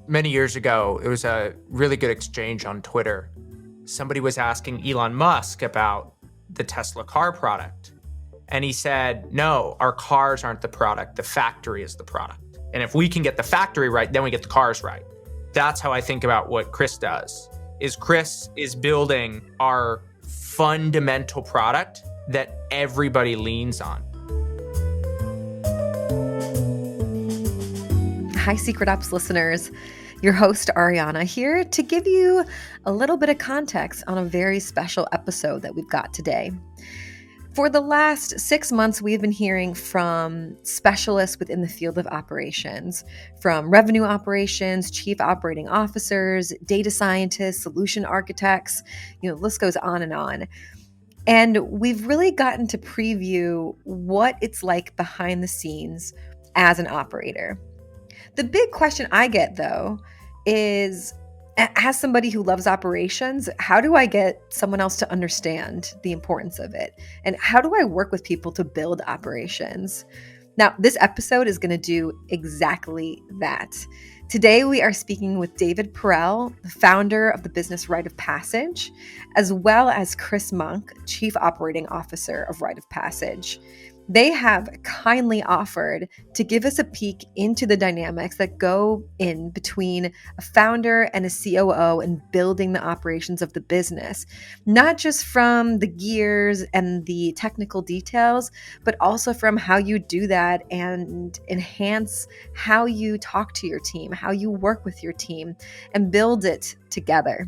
Many years ago, it was a really good exchange on Twitter. Somebody was asking Elon Musk about the Tesla car product. And he said, no, our cars aren't the product. The factory is the product. And if we can get the factory right, then we get the cars right. That's how I think about what Chris does. Chris is building our fundamental product that everybody leans on. Hi, Secret Ops listeners. Your host, Ariana, here to give you a little bit of context on a very special episode that we've got today. For the last 6 months, we've been hearing from specialists within the field of operations, from revenue operations, chief operating officers, data scientists, solution architects, the list goes on and on. And we've really gotten to preview what it's like behind the scenes as an operator. The big question I get, though, is as somebody who loves operations, how do I get someone else to understand the importance of it? And how do I work with people to build operations? Now, this episode is going to do exactly that. Today, we are speaking with David Perell, the founder of the business Rite of Passage, as well as Chris Monk, Chief Operating Officer of Rite of Passage. They have kindly offered to give us a peek into the dynamics that go in between a founder and a COO in building the operations of the business, not just from the gears and the technical details, but also from how you do that and enhance how you talk to your team, how you work with your team, and build it together.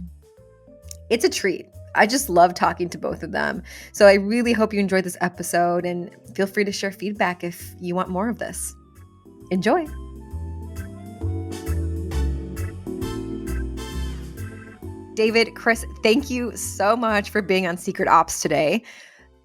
It's a treat. I just love talking to both of them. So I really hope you enjoyed this episode, and feel free to share feedback if you want more of this. Enjoy. David, Chris, thank you so much for being on Secret Ops today.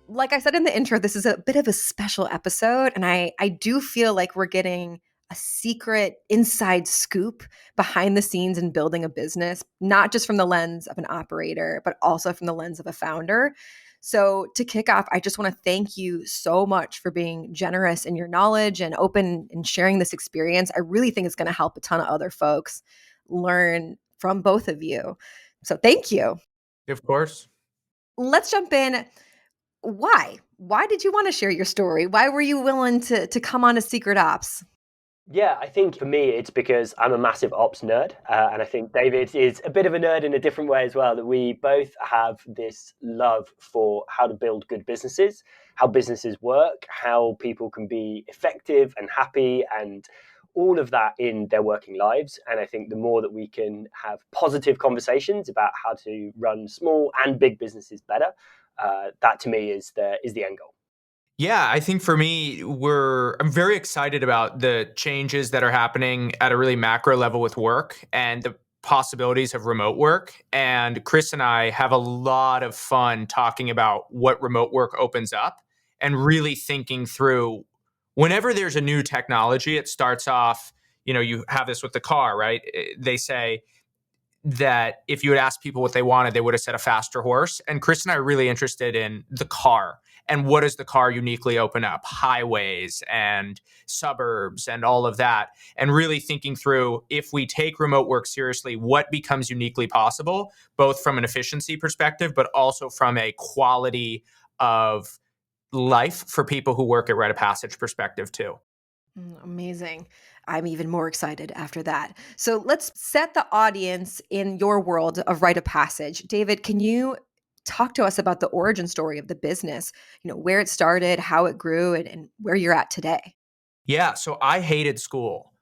Like I said in the intro, this is a bit of a special episode, and I do feel like we're getting a secret inside scoop behind the scenes in building a business, not just from the lens of an operator, but also from the lens of a founder. So to kick off, I just want to thank you so much for being generous in your knowledge and open and sharing this experience. I really think it's going to help a ton of other folks learn from both of you. So thank you. Of course. Let's jump in. Why? Why did you want to share your story? Why were you willing to come on to Secret Ops? Yeah, I think for me, it's because I'm a massive ops nerd. And I think David is a bit of a nerd in a different way as well, that we both have this love for how to build good businesses, how businesses work, how people can be effective and happy and all of that in their working lives. And I think the more that we can have positive conversations about how to run small and big businesses better, that to me is the end goal. Yeah, I think for me, I'm very excited about the changes that are happening at a really macro level with work and the possibilities of remote work. And Chris and I have a lot of fun talking about what remote work opens up and really thinking through whenever there's a new technology, it starts off, you have this with the car, right? They say that if you had asked people what they wanted, they would have said a faster horse. And Chris and I are really interested in the car and what does the car uniquely open up, highways and suburbs and all of that. And really thinking through, if we take remote work seriously, what becomes uniquely possible, both from an efficiency perspective, but also from a quality of life for people who work at Rite of Passage perspective too. Amazing. I'm even more excited after that. So let's set the audience in your world of Rite of Passage. David, can you talk to us about the origin story of the business, where it started, how it grew, and where you're at today? Yeah, so I hated school.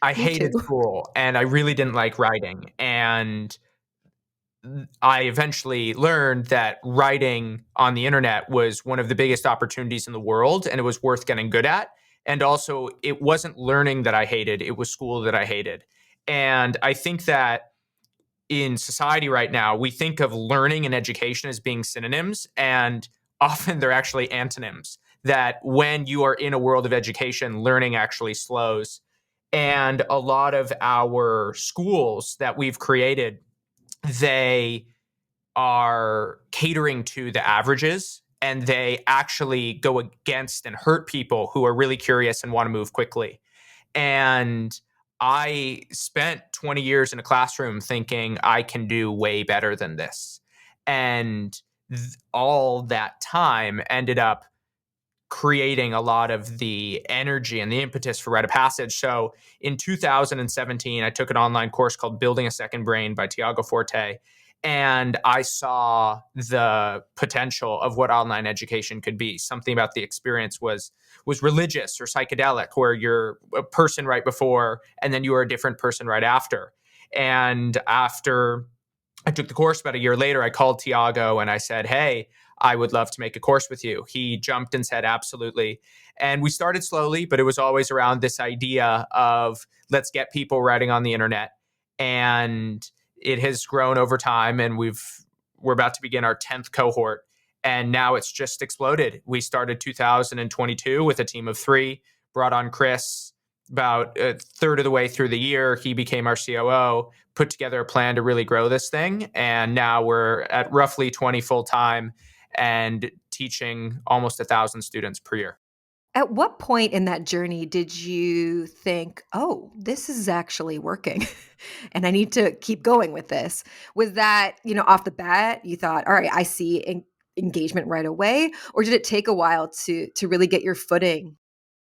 I hated school and I really didn't like writing. And I eventually learned that writing on the internet was one of the biggest opportunities in the world and it was worth getting good at. And also, it wasn't learning that I hated, it was school that I hated. And I think that in society right now, we think of learning and education as being synonyms, and often they're actually antonyms. That when you are in a world of education, learning actually slows. And a lot of our schools that we've created, they are catering to the averages and they actually go against and hurt people who are really curious and want to move quickly. And I spent 20 years in a classroom thinking I can do way better than this. And all that time ended up creating a lot of the energy and the impetus for Rite of Passage. So in 2017, I took an online course called Building a Second Brain by Tiago Forte. And I saw the potential of what online education could be. Something about the experience was religious or psychedelic, where you're a person right before and then you are a different person right after. And after I took the course about a year later, I called Tiago and I said, "Hey, I would love to make a course with you." He jumped and said, "Absolutely." And we started slowly, but it was always around this idea of let's get people writing on the internet. And it has grown over time, and we're about to begin our 10th cohort. And now it's just exploded. We started 2022 with a team of 3, brought on Chris about a third of the way through the year. He became our COO, put together a plan to really grow this thing. And now we're at roughly 20 full time and teaching almost 1,000 students per year. At what point in that journey did you think, oh, this is actually working and I need to keep going with this? Was that, off the bat, you thought, all right, I see engagement right away? Or did it take a while to really get your footing?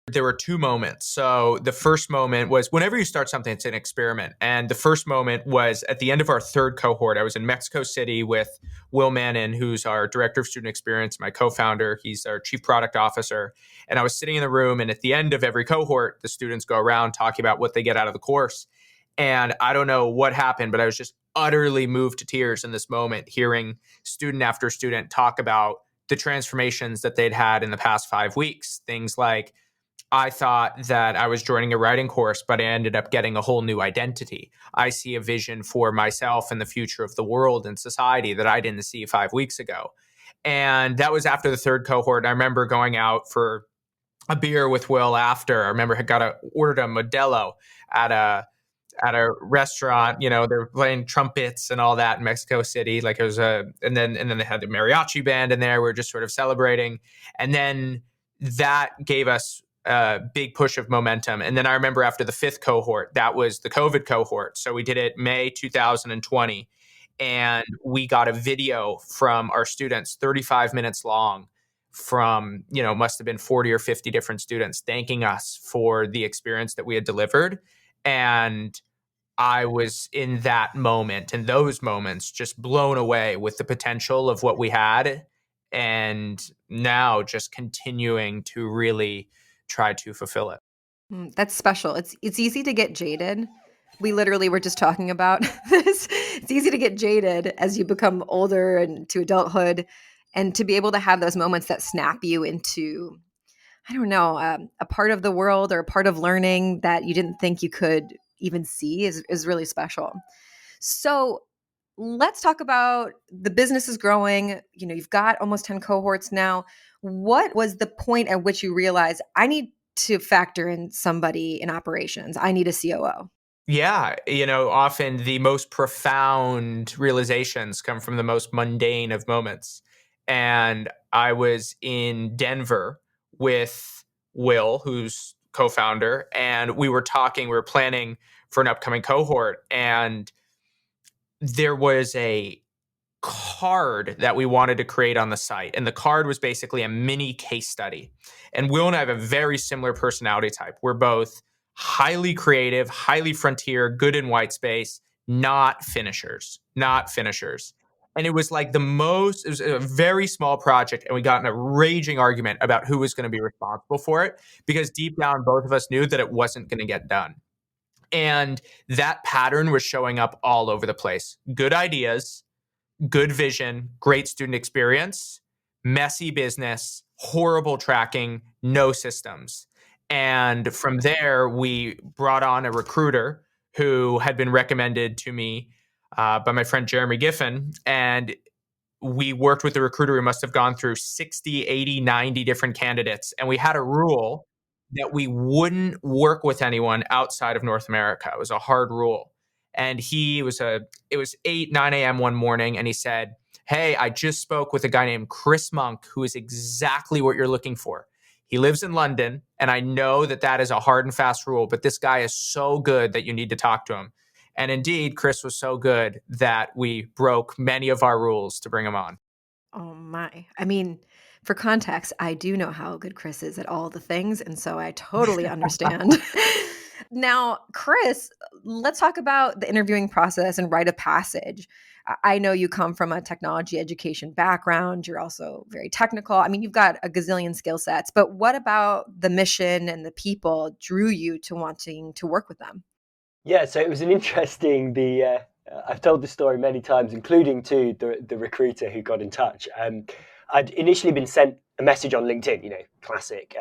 There were 2 moments. So the first moment was whenever you start something, it's an experiment. And the first moment was at the end of our 3rd cohort. I was in Mexico City with Will Mannon, who's our director of student experience, my co-founder. He's our chief product officer. And I was sitting in the room, and at the end of every cohort, the students go around talking about what they get out of the course. And I don't know what happened, but I was just utterly moved to tears in this moment, hearing student after student talk about the transformations that they'd had in the past 5 weeks. Things like, I thought that I was joining a writing course, but I ended up getting a whole new identity. I see a vision for myself and the future of the world and society that I didn't see 5 weeks ago. And that was after the 3rd cohort. And I remember going out for a beer with Will after. I remember I ordered a Modelo at a restaurant. They were playing trumpets and all that in Mexico City. Like it was and then they had the mariachi band in there. We were just sort of celebrating. And then that gave us a big push of momentum. And then I remember after the 5th cohort, that was the COVID cohort. So we did it May 2020. And we got a video from our students, 35 minutes long, from, must have been 40 or 50 different students thanking us for the experience that we had delivered. And I was in that moment, in those moments, just blown away with the potential of what we had. And now just continuing to really try to fulfill it. That's special. It's easy to get jaded. We literally were just talking about this. It's easy to get jaded as you become older and to adulthood, and to be able to have those moments that snap you into, I don't know, a part of the world or a part of learning that you didn't think you could even see is really special. So let's talk about the business is growing. You've got almost 10 cohorts now. What was the point at which you realized I need to factor in somebody in operations? I need a COO. Yeah, often the most profound realizations come from the most mundane of moments. And I was in Denver with Will, who's co-founder, and we were planning for an upcoming cohort, and there was a card that we wanted to create on the site. And the card was basically a mini case study. And Will and I have a very similar personality type. We're both highly creative, highly frontier, good in white space, not finishers, not finishers. And it was like it was a very small project. And we got in a raging argument about who was going to be responsible for it, because deep down, both of us knew that it wasn't going to get done. And that pattern was showing up all over the place. Good ideas, good vision, great student experience, messy business, horrible tracking, no systems. And from there, we brought on a recruiter who had been recommended to me by my friend Jeremy Giffen. And we worked with the recruiter. We must have gone through 60, 80, 90 different candidates. And we had a rule that we wouldn't work with anyone outside of North America. It was a hard rule. And it was 8, 9 a.m. one morning, and he said, "Hey, I just spoke with a guy named Chris Monk, who is exactly what you're looking for. He lives in London, and I know that that is a hard and fast rule, but this guy is so good that you need to talk to him. And indeed, Chris was so good that we broke many of our rules to bring him on. Oh my. I mean, for context, I do know how good Chris is at all the things, and so I totally understand. Now, Chris, let's talk about the interviewing process and rite of passage. I know you come from a technology education background. You're also very technical. I mean, you've got a gazillion skill sets, but what about the mission and the people drew you to wanting to work with them? Yeah, so it was an interesting. I've told this story many times, including to the recruiter who got in touch. I'd initially been sent a message on LinkedIn, classic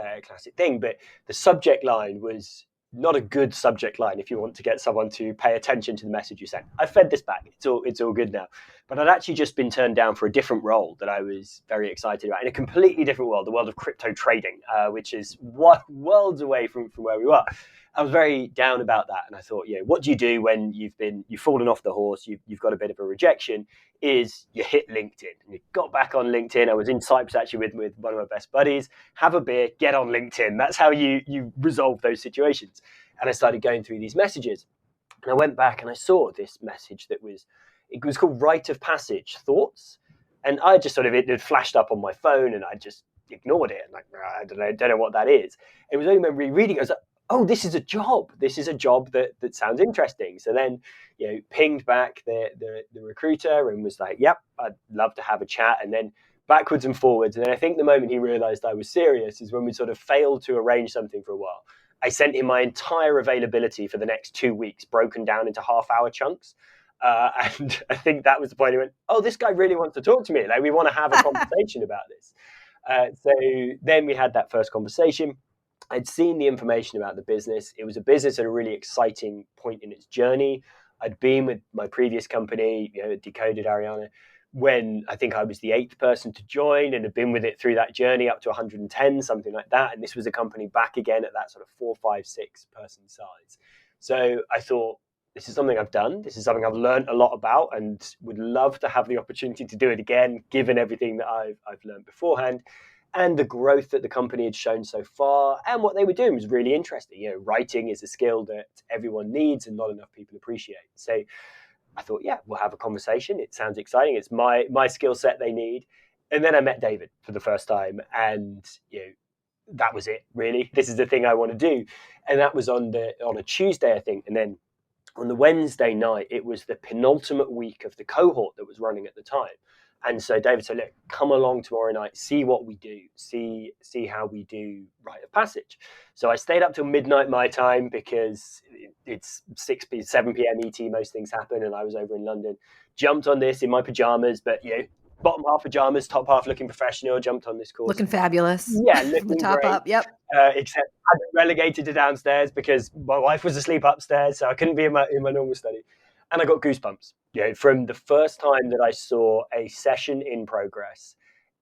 thing, but the subject line was not a good subject line if you want to get someone to pay attention to the message you sent. I fed this back; it's all good now. But I'd actually just been turned down for a different role that I was very excited about in a completely different world, the world of crypto trading, which is worlds away from where we were. I was very down about that, and I thought, what do you do when you've fallen off the horse, you've got a bit of a rejection? Is you hit LinkedIn, and you got back on LinkedIn. I was in Cyprus actually with one of my best buddies. Have a beer, get on LinkedIn. That's how you resolve those situations. And I started going through these messages, and I went back and I saw this message it was called Rite of Passage Thoughts, and I just it had flashed up on my phone, and I just ignored it. And like, I don't know what that is. It was only when rereading, I was like, oh, this is a job. This is a job that sounds interesting. So then, pinged back the recruiter and was like, yep, I'd love to have a chat. And then backwards and forwards. And then I think the moment he realized I was serious is when we sort of failed to arrange something for a while. I sent him my entire availability for the next 2 weeks, broken down into half-hour chunks. And I think that was the point. He went, oh, this guy really wants to talk to me. Like, we want to have a conversation about this. So then we had that first conversation. I'd seen the information about the business. It was a business at a really exciting point in its journey. I'd been with my previous company, Decoded Ariana, when I think I was the 8th person to join, and had been with it through that journey up to 110, something like that. And this was a company back again at that sort of 4, 5, 6 person size. So I thought, this is something I've done. This is something I've learned a lot about, and would love to have the opportunity to do it again, given everything that I've learned beforehand. And the growth that the company had shown so far, and what they were doing was really interesting. Writing is a skill that everyone needs and not enough people appreciate. So I thought, yeah, we'll have a conversation. It sounds exciting. It's my skill set they need. And then I met David for the first time, and that was it, really. This is the thing I want to do. And that was on a Tuesday, I think. And then on the Wednesday night, it was the penultimate week of the cohort that was running at the time. And so David said, look, come along tomorrow night, see what we do, see how we do Rite of Passage. So I stayed up till midnight my time, because it's 7 p.m. ET, most things happen, and I was over in London. Jumped on this in my pajamas, but bottom half pajamas, top half looking professional, jumped on this course. Looking fabulous. Yeah, From looking the top great. up, yep. Except I got relegated to downstairs because my wife was asleep upstairs, so I couldn't be in my normal study. And I got goosebumps. From the first time that I saw a session in progress,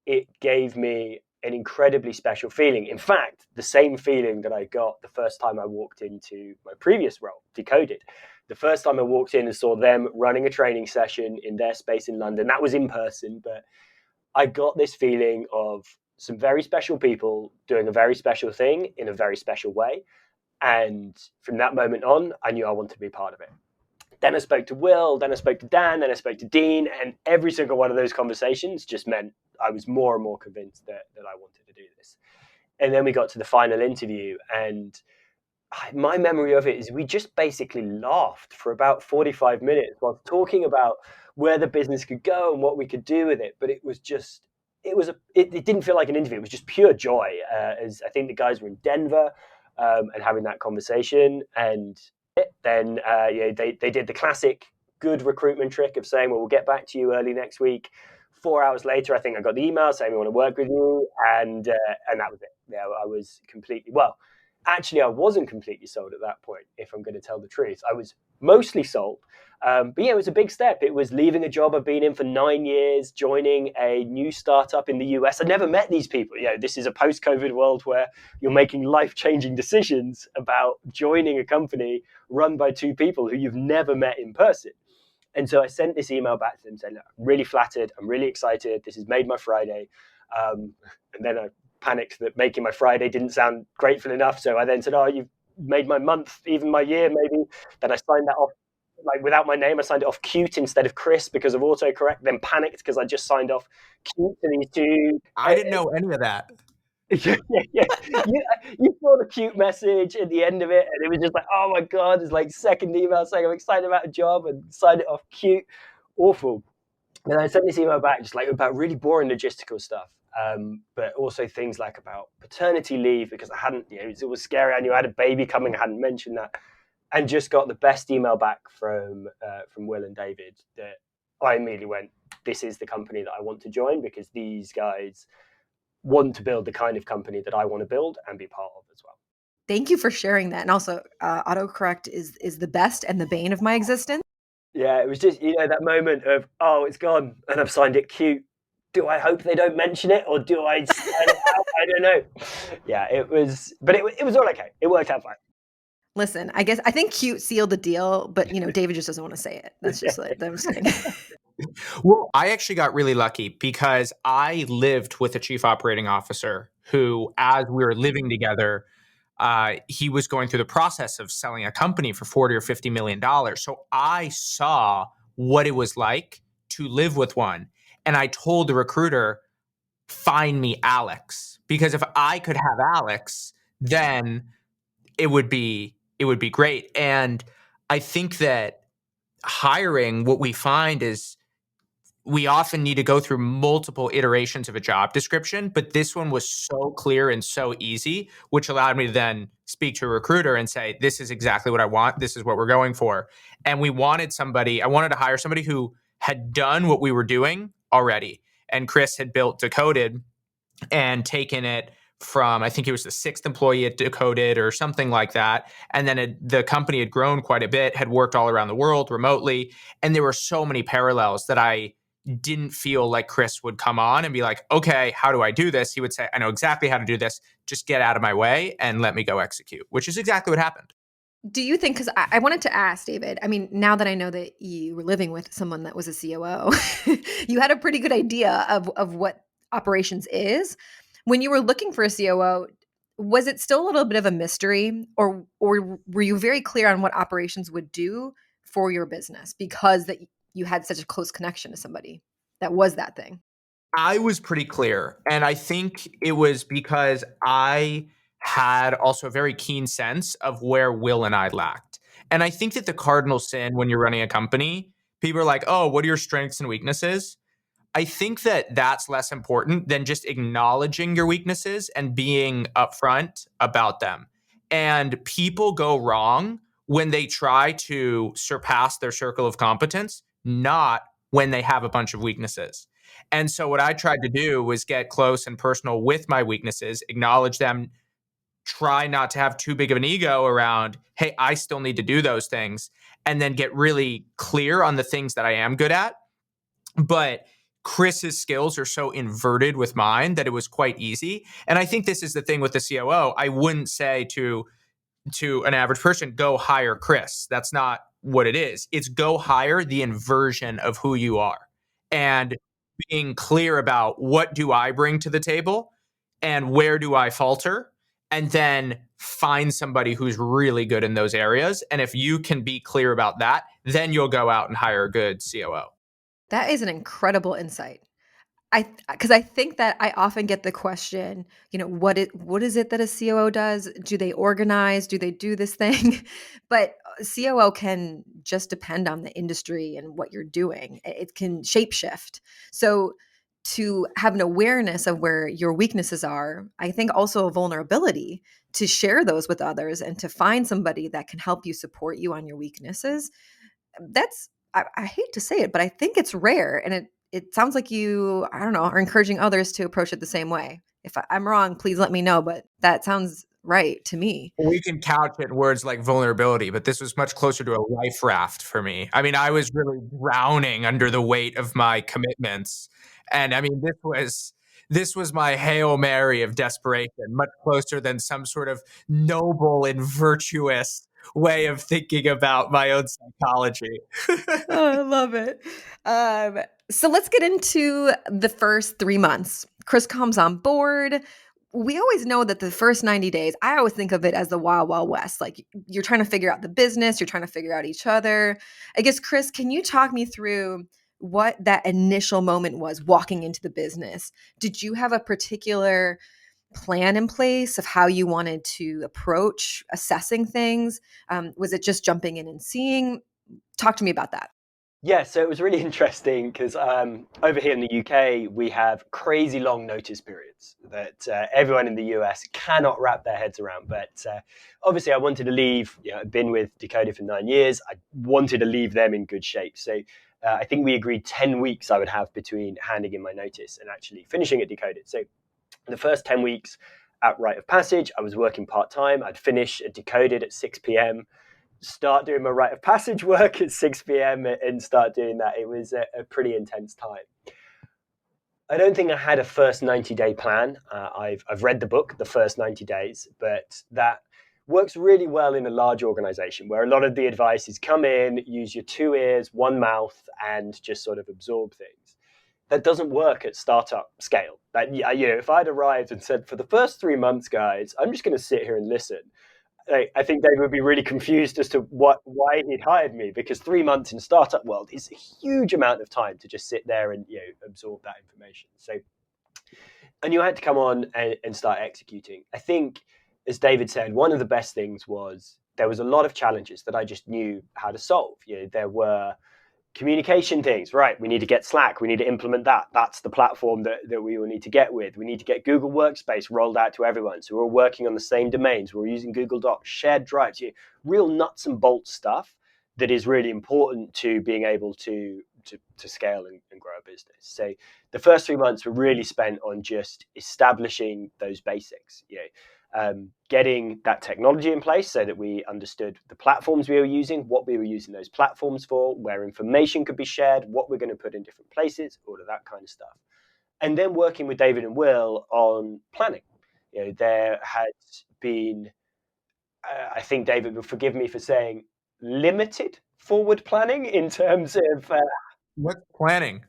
it gave me an incredibly special feeling. In fact, the same feeling that I got the first time I walked into my previous role, Decoded. The first time I walked in and saw them running a training session in their space in London, that was in person, but I got this feeling of some very special people doing a very special thing in a very special way. And from that moment on, I knew I wanted to be part of it. Then I spoke to Will, then I spoke to Dan, then I spoke to Dean, and every single one of those conversations just meant I was more and more convinced that I wanted to do this. And then we got to the final interview, and my memory of it is we just basically laughed for about 45 minutes while talking about where the business could go and what we could do with it. But it didn't feel like an interview. It was just pure joy. As I think the guys were in Denver and having that conversation, and then they did the classic good recruitment trick of saying, well, we'll get back to you early next week. 4 hours later, I think I got the email saying we want to work with you, and that was it. Yeah, I was actually, I wasn't completely sold at that point, if I'm going to tell the truth. I was mostly sold. But yeah, it was a big step. It was leaving a job I've been in for 9 years, joining a new startup in the US. I never met these people. This is a post-COVID world where you're making life-changing decisions about joining a company run by 2 people who you've never met in person. And so I sent this email back to them saying, look, I'm really flattered. I'm really excited. This has made my Friday. And then I panicked that making my Friday didn't sound grateful enough. So I then said, oh, you've made my month, even my year, maybe. Then I signed that off, like without my name. I signed it off cute instead of Chris because of autocorrect. Then panicked because I just signed off cute to these two. I didn't know any of that. Yeah. You saw the cute message at the end of it, and it was just like, oh my god, it's like second email saying I'm excited about a job and signed it off cute. Awful. And I sent this email back just like about really boring logistical stuff, but also things like about paternity leave because I hadn't, it was scary. I knew I had a baby coming. I hadn't mentioned that, and just got the best email back from Will and David that I immediately went, this is the company that I want to join because these guys want to build the kind of company that I want to build and be part of as well. Thank you for sharing that. And also, autocorrect is the best and the bane of my existence. Yeah, it was just, that moment of, oh, it's gone and I've signed it cute. Do I hope they don't mention it or do I sign it out? I don't know. Yeah, it was, but it was all okay. It worked out fine. Listen, I think cute sealed the deal, but David just doesn't want to say it. That's just like I'm saying. Well, I actually got really lucky because I lived with a chief operating officer who, as we were living together, he was going through the process of selling a company for $40 or $50 million. So I saw what it was like to live with one. And I told the recruiter, find me Alex, because if I could have Alex, then it would be great. And I think that hiring, what we find is we often need to go through multiple iterations of a job description, but this one was so clear and so easy, which allowed me to then speak to a recruiter and say, this is exactly what I want. This is what we're going for. And I wanted to hire somebody who had done what we were doing already. And Chris had built Decoded and taken it from, I think he was the 6th employee at Decoded or something like that. And then the company had grown quite a bit, had worked all around the world remotely. And there were so many parallels that I didn't feel like Chris would come on and be like, okay, how do I do this? He would say, I know exactly how to do this. Just get out of my way and let me go execute, which is exactly what happened. Do you think, because I wanted to ask David, I mean, now that I know that you were living with someone that was a COO, you had a pretty good idea of what operations is. When you were looking for a COO, was it still a little bit of a mystery, or were you very clear on what operations would do for your business because that you had such a close connection to somebody that was that thing? I was pretty clear. And I think it was because I had also a very keen sense of where Will and I lacked. And I think that the cardinal sin when you're running a company, people are like, oh, what are your strengths and weaknesses? I think that that's less important than just acknowledging your weaknesses and being upfront about them. And people go wrong when they try to surpass their circle of competence, not when they have a bunch of weaknesses. And so what I tried to do was get close and personal with my weaknesses, acknowledge them, try not to have too big of an ego around, hey, I still need to do those things, and then get really clear on the things that I am good at. But Chris's skills are so inverted with mine that it was quite easy. And I think this is the thing with the COO. I wouldn't say to an average person, go hire Chris. That's not what it is. It's go hire the inversion of who you are. And being clear about what do I bring to the table and where do I falter, and then find somebody who's really good in those areas. And if you can be clear about that, then you'll go out and hire a good COO. That is an incredible insight. Because I think that I often get the question, what is it that a COO does? Do they organize? Do they do this thing? But COO can just depend on the industry and what you're doing. It can shapeshift. So to have an awareness of where your weaknesses are, I think also a vulnerability to share those with others and to find somebody that can help you support you on your weaknesses. That's, I hate to say it, but I think it's rare. And it sounds like you, I don't know, are encouraging others to approach it the same way. If I'm wrong, please let me know, but that sounds right to me. We can couch it in words like vulnerability, but this was much closer to a life raft for me. I mean, I was really drowning under the weight of my commitments. And I mean, this was my Hail Mary of desperation, much closer than some sort of noble and virtuous way of thinking about my own psychology. Oh, I love it. So let's get into the first 3 months. Chris comes on board. we always know that the first 90 days, I always think of it as the wild, wild west. Like you're trying to figure out the business, you're trying to figure out each other. I guess, Chris, can you talk me through what that initial moment was walking into the business? Did you have a particular plan in place of how you wanted to approach assessing things? Was it just jumping in and seeing? Talk to me about that. Yeah, so it was really interesting because over here in the UK, we have crazy long notice periods that everyone in the US cannot wrap their heads around. But obviously, I wanted to leave. I've been with Decoded for 9 years. I wanted to leave them in good shape. So I think we agreed 10 weeks I would have between handing in my notice and actually finishing at Decoded. So the first 10 weeks at Rite of Passage, I was working part-time. I'd finish at Decoded at 6 p.m., start doing my Rite of Passage work at 6 p.m. and start doing that. It was a pretty intense time. I don't think I had a first 90-day plan. I've read the book, The First 90 Days, but that works really well in a large organization where a lot of the advice is come in, use your 2 ears, 1 mouth, and just sort of absorb things. That doesn't work at startup scale. That, if I'd arrived and said, for the first 3 months, guys, I'm just going to sit here and listen, I think David would be really confused as to why he'd hired me, because 3 months in startup world is a huge amount of time to just sit there and absorb that information. So, and you had to come on and start executing. I think, as David said, one of the best things was there was a lot of challenges that I just knew how to solve. There were communication things, right? We need to get Slack. We need to implement that. That's the platform that we will need to get with. We need to get Google Workspace rolled out to everyone. So we're working on the same domains. We're using Google Docs, shared drives, real nuts and bolts stuff that is really important to being able to scale and grow a business. So the first 3 months were really spent on just establishing those basics. Getting that technology in place so that we understood the platforms we were using, what we were using those platforms for, where information could be shared, what we're going to put in different places, all of that kind of stuff. And then working with David and Will on planning. There had been, I think David will forgive me for saying, limited forward planning in terms of What's planning?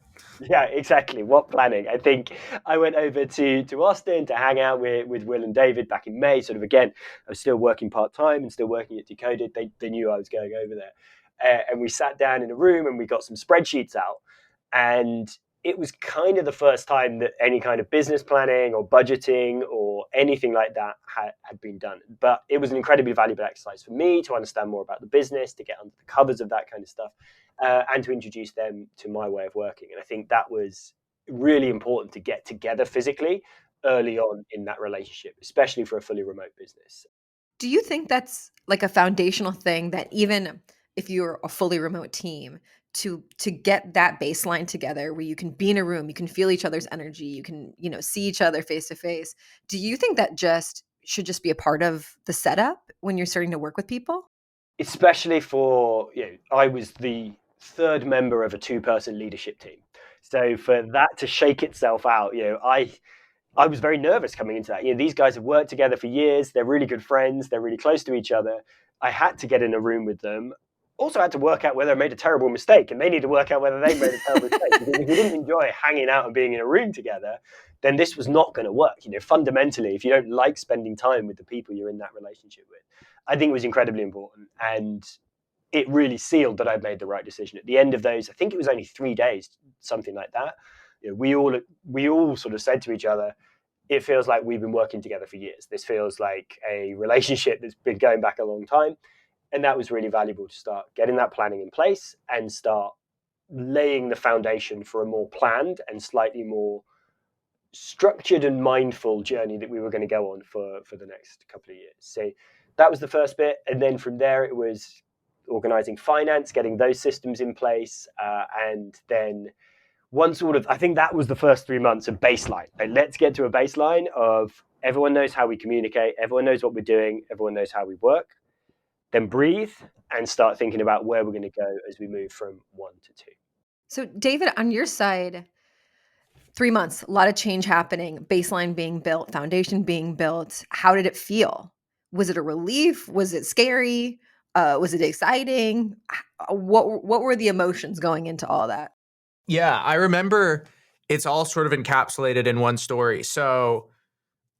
yeah, exactly. What planning? I think I went over to Austin to hang out with Will and David back in May. Sort of again, I was still working part-time and still working at Decoded. They knew I was going over there. And we sat down in a room and we got some spreadsheets out. And it was kind of the first time that any kind of business planning or budgeting or anything like that had been done. But it was an incredibly valuable exercise for me to understand more about the business, to get under the covers of that kind of stuff. And to introduce them to my way of working. And I think that was really important to get together physically early on in that relationship, especially for a fully remote business. Do you think that's like a foundational thing that even if you're a fully remote team, to get that baseline together where you can be in a room, you can feel each other's energy, you can, see each other face to face. Do you think that should just be a part of the setup when you're starting to work with people? Especially for, I was the third member of a 2-person leadership team. So for that to shake itself out, I was very nervous coming into that. These guys have worked together for years. They're really good friends. They're really close to each other. I had to get in a room with them. Also had to work out whether I made a terrible mistake, and they need to work out whether they made a terrible mistake. Because if we didn't enjoy hanging out and being in a room together, then this was not going to work. Fundamentally, if you don't like spending time with the people you're in that relationship with, I think it was incredibly important. And it really sealed that I'd made the right decision. At the end of those, I think it was only 3 days, something like that. We all sort of said to each other, it feels like we've been working together for years. This feels like a relationship that's been going back a long time. And that was really valuable to start getting that planning in place and start laying the foundation for a more planned and slightly more structured and mindful journey that we were going to go on for the next couple of years. So that was the first bit. And then from there, it was organizing finance, getting those systems in place. And then I think that was the first 3 months of baseline. Like, let's get to a baseline of everyone knows how we communicate, everyone knows what we're doing, everyone knows how we work. Then breathe and start thinking about where we're going to go as we move from 1 to 2. So, David, on your side, 3 months, a lot of change happening, baseline being built, foundation being built. How did it feel? Was it a relief? Was it scary? Was it exciting? What were the emotions going into all that? Yeah, I remember it's all sort of encapsulated in one story. So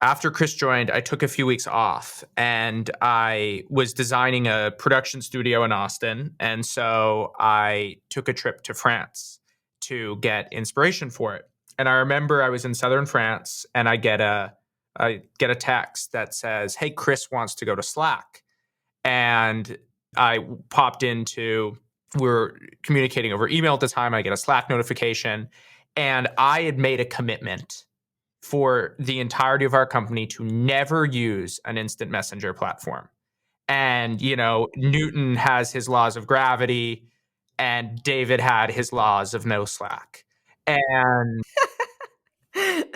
after Chris joined, I took a few weeks off and I was designing a production studio in Austin. And so I took a trip to France to get inspiration for it. And I remember I was in southern France and I get a text that says, "Hey, Chris wants to go to Slack." And I popped into, we're communicating over email at the time. I get a Slack notification and I had made a commitment for the entirety of our company to never use an instant messenger platform. And, Newton has his laws of gravity and David had his laws of no Slack. And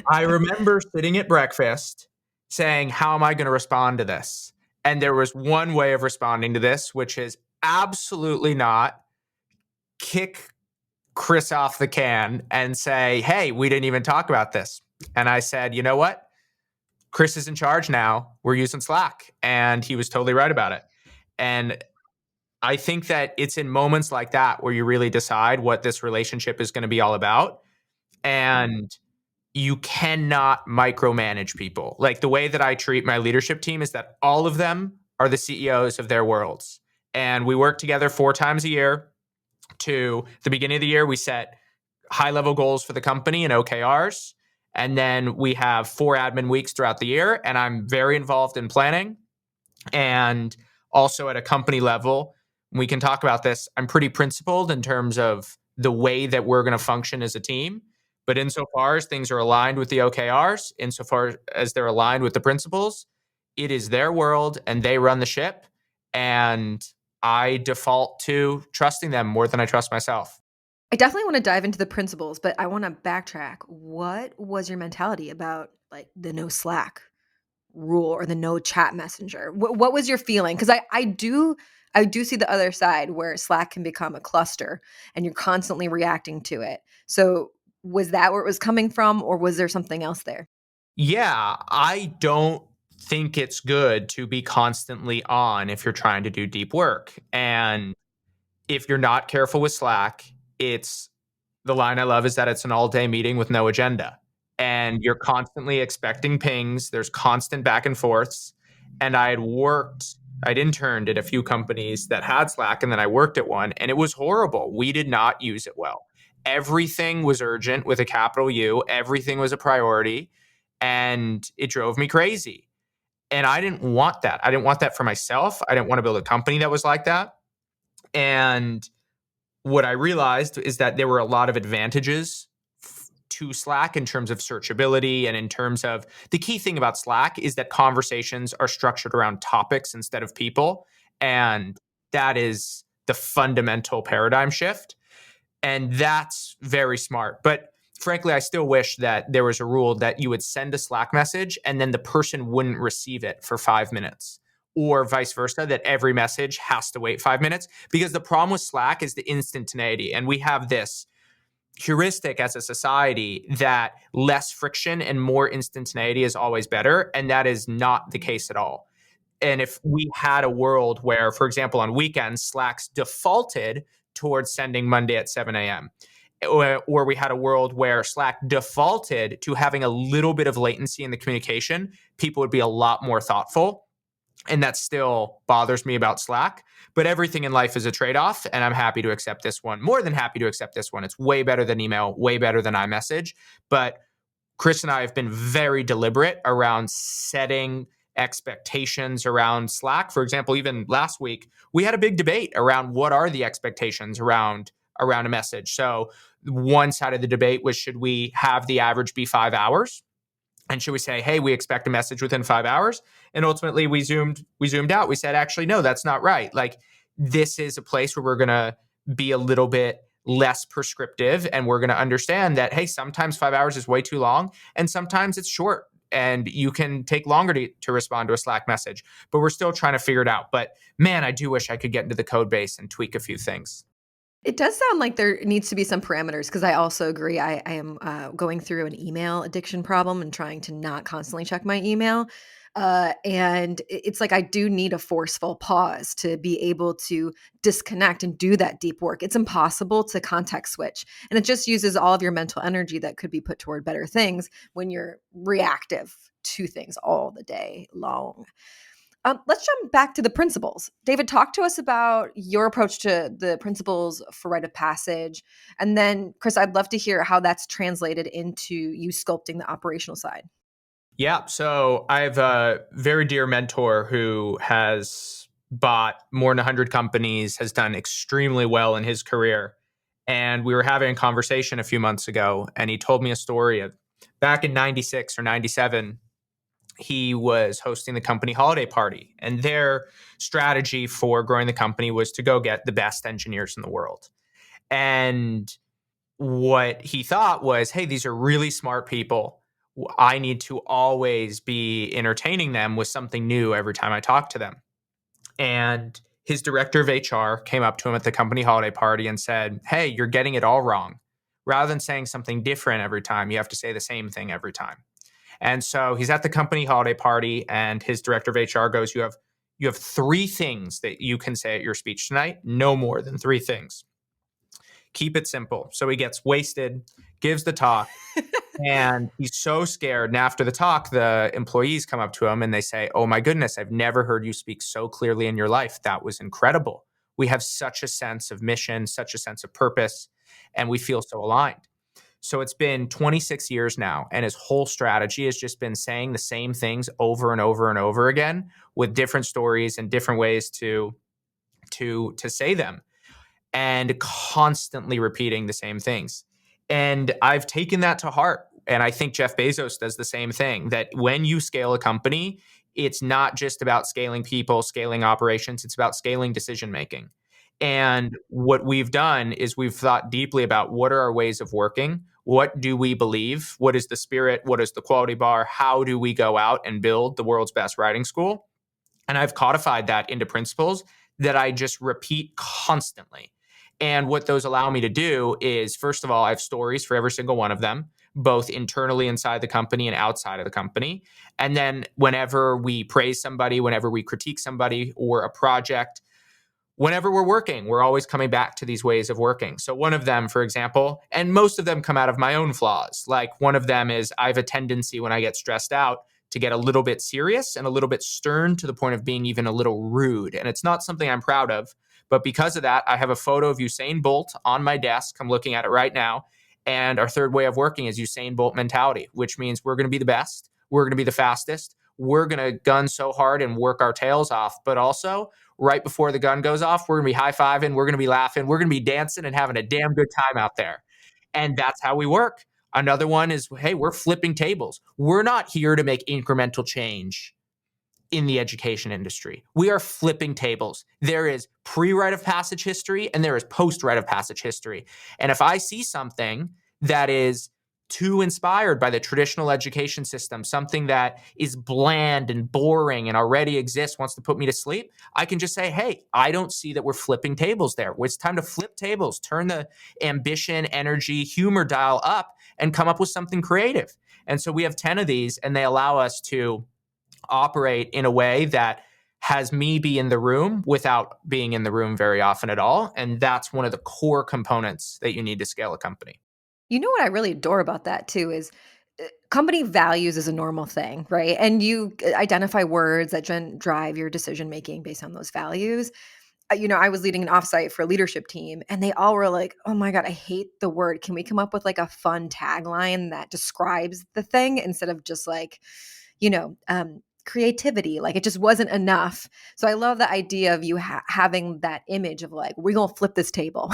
I remember sitting at breakfast saying, how am I going to respond to this? And there was one way of responding to this, which is absolutely not kick Chris off the can and say, hey, we didn't even talk about this. And I said, you know what? Chris is in charge now. We're using Slack. And he was totally right about it. And I think that it's in moments like that where you really decide what this relationship is going to be all about. And you cannot micromanage people. Like the way that I treat my leadership team is that all of them are the CEOs of their worlds. And we work together 4 times a year. To the beginning of the year, we set high level goals for the company and OKRs. And then we have 4 admin weeks throughout the year. And I'm very involved in planning. And also at a company level, we can talk about this. I'm pretty principled in terms of the way that we're going to function as a team. But insofar as things are aligned with the OKRs, insofar as they're aligned with the principles, it is their world and they run the ship. And I default to trusting them more than I trust myself. I definitely want to dive into the principles, but I want to backtrack. What was your mentality about like the no Slack rule or the no chat messenger? What was your feeling? Because I do see the other side where Slack can become a cluster and you're constantly reacting to it. So was that where it was coming from, or was there something else there? Yeah, I don't think it's good to be constantly on if you're trying to do deep work. And if you're not careful with Slack, it's the line I love is that it's an all day meeting with no agenda. And you're constantly expecting pings. There's constant back and forths. And I'd interned at a few companies that had Slack, and then I worked at one, and it was horrible. We did not use it well. Everything was urgent with a capital U, everything was a priority, and it drove me crazy. And I didn't want that. I didn't want that for myself. I didn't want to build a company that was like that. And what I realized is that there were a lot of advantages to Slack in terms of searchability and in terms of the key thing about Slack is that conversations are structured around topics instead of people. And that is the fundamental paradigm shift. And that's very smart. But frankly, I still wish that there was a rule that you would send a Slack message and then the person wouldn't receive it for 5 minutes, or vice versa, that every message has to wait 5 minutes. Because the problem with Slack is the instantaneity. And we have this heuristic as a society that less friction and more instantaneity is always better. And that is not the case at all. And if we had a world where, for example, on weekends, Slack's defaulted towards sending Monday at 7 a.m., or we had a world where Slack defaulted to having a little bit of latency in the communication, people would be a lot more thoughtful. And that still bothers me about Slack. But everything in life is a trade-off, and I'm happy to accept this one. More than happy to accept this one. It's way better than email, way better than iMessage. But Chris and I have been very deliberate around setting expectations around Slack. For example, even last week, we had a big debate around what are the expectations around a message. So one side of the debate was, should we have the average be 5 hours? And should we say, hey, we expect a message within 5 hours? And ultimately we zoomed out. We said, actually, no, that's not right. Like, this is a place where we're going to be a little bit less prescriptive, and we're going to understand that, hey, sometimes 5 hours is way too long and sometimes it's short and you can take longer to respond to a Slack message, but we're still trying to figure it out. But man, I do wish I could get into the code base and tweak a few things. It does sound like there needs to be some parameters, because I also agree. I am going through an email addiction problem and trying to not constantly check my email. And it's like I do need a forceful pause to be able to disconnect and do that deep work. It's impossible to context switch. And it just uses all of your mental energy that could be put toward better things when you're reactive two things all the day long. Let's jump back to the principles. David, talk to us about your approach to the principles for rite of passage. And then, Chris, I'd love to hear how that's translated into you sculpting the operational side. Yeah. So I have a very dear mentor who has bought more than 100 companies, has done extremely well in his career. And we were having a conversation a few months ago, and he told me a story of back in 96 or 97. He was hosting the company holiday party, and their strategy for growing the company was to go get the best engineers in the world. And what he thought was, hey, these are really smart people. I need to always be entertaining them with something new every time I talk to them. And his director of HR came up to him at the company holiday party and said, hey, you're getting it all wrong. Rather than saying something different every time, you have to say the same thing every time. And so he's at the company holiday party, and his director of HR goes, you have three things that you can say at your speech tonight, no more than three things. Keep it simple. So he gets wasted, gives the talk, and he's so scared. And after the talk, the employees come up to him and they say, oh my goodness, I've never heard you speak so clearly in your life. That was incredible. We have such a sense of mission, such a sense of purpose, and we feel so aligned. So it's been 26 years now, and his whole strategy has just been saying the same things over and over and over again with different stories and different ways to say them, and constantly repeating the same things. And I've taken that to heart. And I think Jeff Bezos does the same thing, that when you scale a company, it's not just about scaling people, scaling operations, it's about scaling decision making. And what we've done is we've thought deeply about what are our ways of working? What do we believe? What is the spirit? What is the quality bar? How do we go out and build the world's best writing school? And I've codified that into principles that I just repeat constantly. And what those allow me to do is, first of all, I have stories for every single one of them, both internally inside the company and outside of the company. And then whenever we praise somebody, whenever we critique somebody or a project, whenever we're working, we're always coming back to these ways of working. So one of them, for example, and most of them come out of my own flaws. Like one of them is I have a tendency when I get stressed out to get a little bit serious and a little bit stern to the point of being even a little rude. And it's not something I'm proud of. But because of that, I have a photo of Usain Bolt on my desk. I'm looking at it right now. And our third way of working is Usain Bolt mentality, which means we're going to be the best. We're going to be the fastest. We're going to gun so hard and work our tails off. But also, right before the gun goes off, we're going to be high-fiving. We're going to be laughing. We're going to be dancing and having a damn good time out there. And that's how we work. Another one is, hey, we're flipping tables. We're not here to make incremental change in the education industry. We are flipping tables. There is pre-rite of passage history and there is post-rite of passage history. And if I see something that is too inspired by the traditional education system, something that is bland and boring and already exists, wants to put me to sleep, I can just say, hey, I don't see that we're flipping tables there. It's time to flip tables, turn the ambition, energy, humor dial up and come up with something creative. And so we have 10 of these, and they allow us to operate in a way that has me be in the room without being in the room very often at all. And that's one of the core components that you need to scale a company. You know what I really adore about that too is company values is a normal thing, right? And you identify words that drive your decision making based on those values. I was leading an offsite for a leadership team, and they all were like, "Oh my god, I hate the word. Can we come up with like a fun tagline that describes the thing instead of just like, you know, creativity?" Like it just wasn't enough. So I love the idea of you having that image of like, we're gonna flip this table,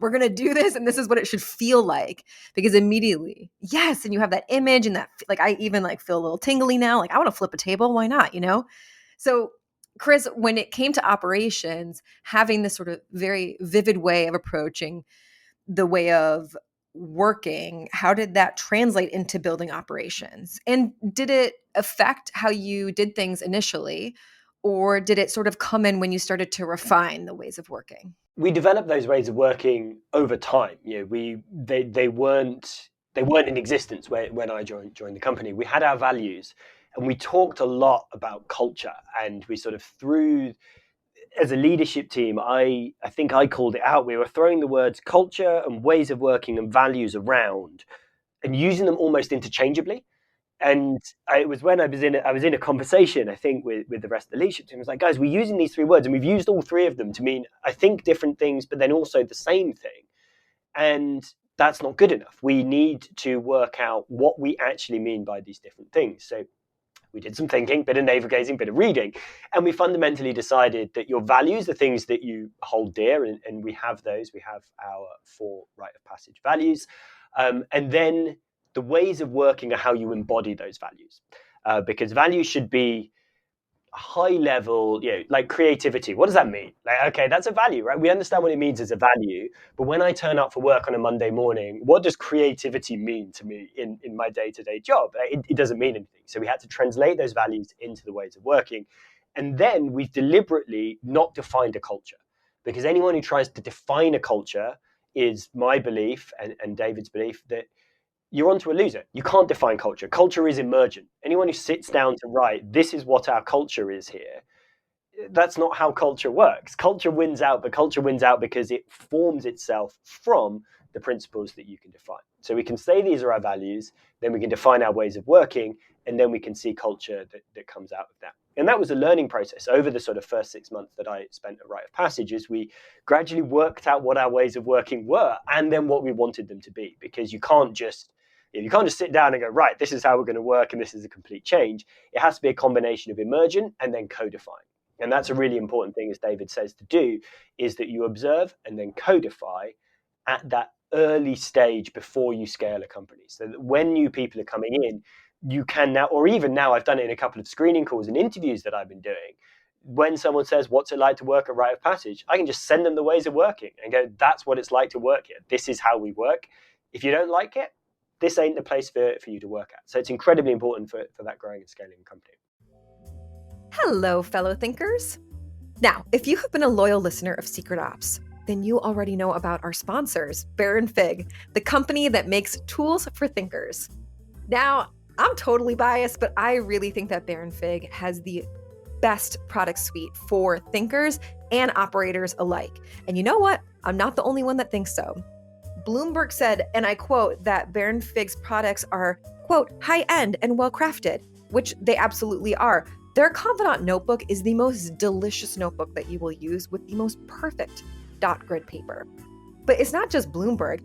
we're gonna do this, and this is what it should feel like. Because immediately, yes, and you have that image, and that like I even like feel a little tingly now. Like I want to flip a table. Why not? So Chris, when it came to operations, having this sort of very vivid way of approaching the way of working, how did that translate into building operations? And did it affect how you did things initially, or did it sort of come in when you started to refine the ways of working? We developed those ways of working over time. They weren't in existence when I joined the company. We had our values, and we talked a lot about culture, and we sort of threw, as a leadership team, I think I called it out. We were throwing the words culture and ways of working and values around and using them almost interchangeably. And it was when I was in a conversation, I think, with the rest of the leadership team. I was like, guys, we're using these 3 words, and we've used all 3 of them to mean, I think, different things, but then also the same thing. And that's not good enough. We need to work out what we actually mean by these different things. So we did some thinking, bit of navel-gazing, bit of reading, and we fundamentally decided that your values, the things that you hold dear, and we have those. We have our 4 rite of passage values. And then the ways of working are how you embody those values. Because values should be high level, like creativity. What does that mean? Like, okay, that's a value, right? We understand what it means as a value, but when I turn up for work on a Monday morning, what does creativity mean to me in my day-to-day job? It doesn't mean anything. So we had to translate those values into the ways of working. And then we've deliberately not defined a culture, because anyone who tries to define a culture is my belief and David's belief that you're onto a loser. You can't define culture. Culture is emergent. Anyone who sits down to write, this is what our culture is here, that's not how culture works. Culture wins out, but culture wins out because it forms itself from the principles that you can define. So we can say these are our values, then we can define our ways of working, and then we can see culture that comes out of that. And that was a learning process over the sort of first 6 months that I spent at Rite of Passage, as we gradually worked out what our ways of working were and then what we wanted them to be. Because you can't just sit down and go, right, this is how we're going to work and this is a complete change. It has to be a combination of emergent and then codifying. And that's a really important thing, as David says, to do, is that you observe and then codify at that early stage before you scale a company. So that when new people are coming in, you can now, or even now, I've done it in a couple of screening calls and interviews that I've been doing. When someone says, what's it like to work at Rite of Passage? I can just send them the ways of working and go, that's what it's like to work here. This is how we work. If you don't like it, this ain't the place for you to work at. So it's incredibly important for that growing and scaling company. Hello, fellow thinkers. Now, if you have been a loyal listener of Secret Ops, then you already know about our sponsors, Baron Fig, the company that makes tools for thinkers. Now, I'm totally biased, but I really think that Baron Fig has the best product suite for thinkers and operators alike. And you know what? I'm not the only one that thinks so. Bloomberg said, and I quote, that Baron Fig's products are, quote, high-end and well-crafted, which they absolutely are. Their Confidant notebook is the most delicious notebook that you will use with the most perfect dot grid paper. But it's not just Bloomberg.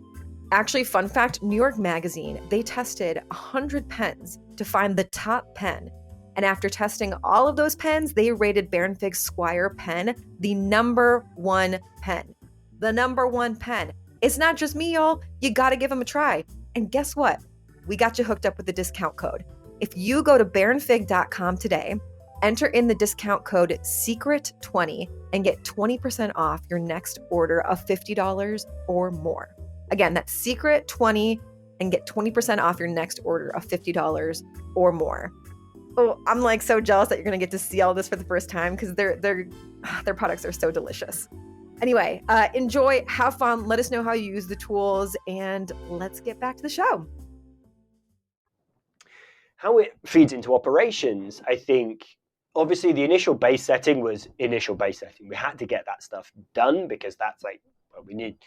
Actually, fun fact, New York Magazine, they tested 100 pens to find the top pen. And after testing all of those pens, they rated Baron Fig's Squire pen the number 1 pen. The number 1 pen. It's not just me, y'all. You got to give them a try. And guess what? We got you hooked up with the discount code. If you go to baronfig.com today, enter in the discount code SECRET20 and get 20% off your next order of $50 or more. Again, that's SECRET20 and get 20% off your next order of $50 or more. Oh, I'm like so jealous that you're going to get to see all this for the first time because their products are so delicious. Anyway, enjoy, have fun, let us know how you use the tools, and let's get back to the show. How it feeds into operations, I think, obviously the initial base setting was initial base setting. We had to get that stuff done because that's we need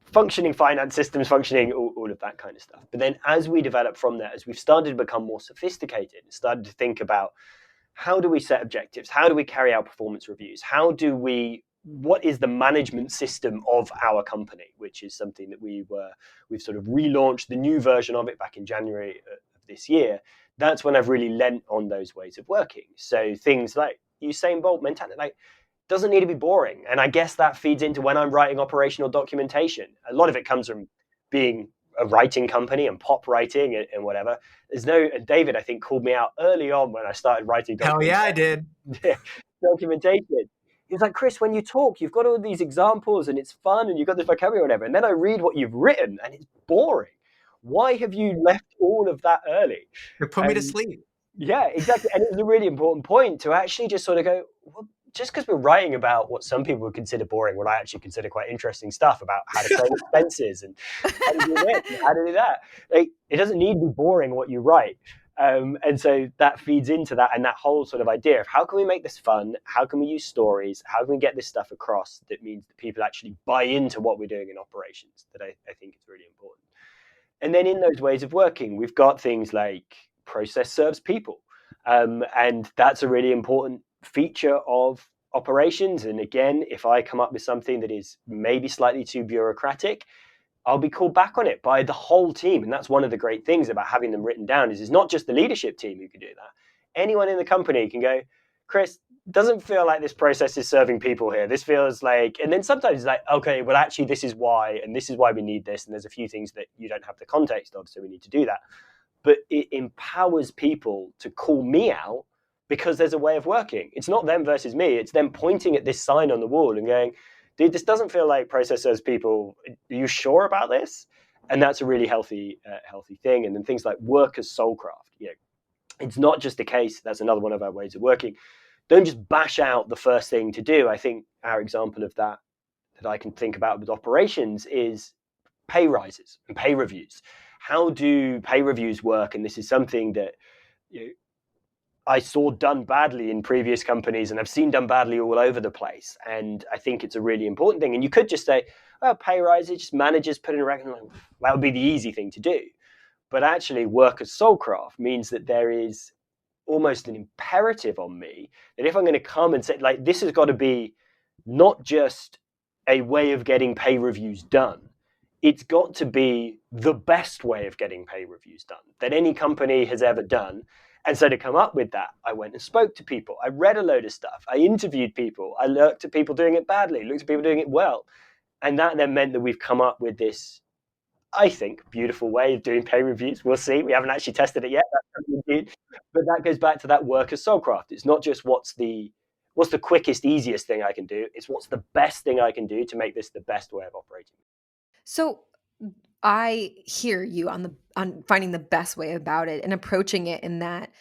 functioning finance systems, functioning all of that kind of stuff. But then as we develop from there, as we've started to become more sophisticated, started to think about how do we set objectives? How do we carry out performance reviews? What is the management system of our company, which is something that we've sort of relaunched the new version of it back in January of this year. That's when I've really lent on those ways of working. So things like Usain Bolt mentality, doesn't need to be boring. And I guess that feeds into when I'm writing operational documentation. A lot of it comes from being a writing company and pop writing and whatever. David, I think, called me out early on when I started writing documentation. Hell yeah, I did. Documentation. He was like, Chris, when you talk, you've got all these examples and it's fun and you've got this vocabulary or whatever. And then I read what you've written and it's boring. Why have you left all of that early? It put me to sleep. Yeah, exactly. And it was a really important point to actually just sort of go, well, just because we're writing about what some people would consider boring, what I actually consider quite interesting stuff about how to claim expenses and how to do this and how to do that. It doesn't need to be boring what you write. And so that feeds into that and that whole sort of idea of how can we make this fun? How can we use stories? How can we get this stuff across that means that people actually buy into what we're doing in operations? That I think is really important. And then in those ways of working, we've got things like process serves people. And that's a really important feature of operations. And again, if I come up with something that is maybe slightly too bureaucratic, I'll be called back on it by the whole team. And that's one of the great things about having them written down is it's not just the leadership team who can do that. Anyone in the company can go, Chris, doesn't feel like this process is serving people here. This feels like, and then sometimes it's like, okay, well, actually, this is why, and this is why we need this. And there's a few things that you don't have the context of, so we need to do that. But it empowers people to call me out because there's a way of working. It's not them versus me. It's them pointing at this sign on the wall and going, dude, this doesn't feel like process serves people. Are you sure about this? And that's a really healthy thing. And then things like work as soulcraft. It's not just a case. That's another one of our ways of working. Don't just bash out the first thing to do. I think our example of that I can think about with operations is pay rises and pay reviews. How do pay reviews work? And this is something that I saw done badly in previous companies, and I've seen done badly all over the place. And I think it's a really important thing. And you could just say, oh, pay rises, just managers put in a record. That would be the easy thing to do. But actually, work as soulcraft means that there is almost an imperative on me that if I'm going to come and say, like, this has got to be not just a way of getting pay reviews done, it's got to be the best way of getting pay reviews done that any company has ever done. And so to come up with that, I went and spoke to people. I read a load of stuff. I interviewed people. I looked at people doing it badly, looked at people doing it well. And that then meant that we've come up with this, I think, beautiful way of doing pay reviews. We'll see. We haven't actually tested it yet. But that goes back to that work as soulcraft. It's not just what's the quickest, easiest thing I can do. It's what's the best thing I can do to make this the best way of operating. So I hear you on finding the best way about it and approaching it in that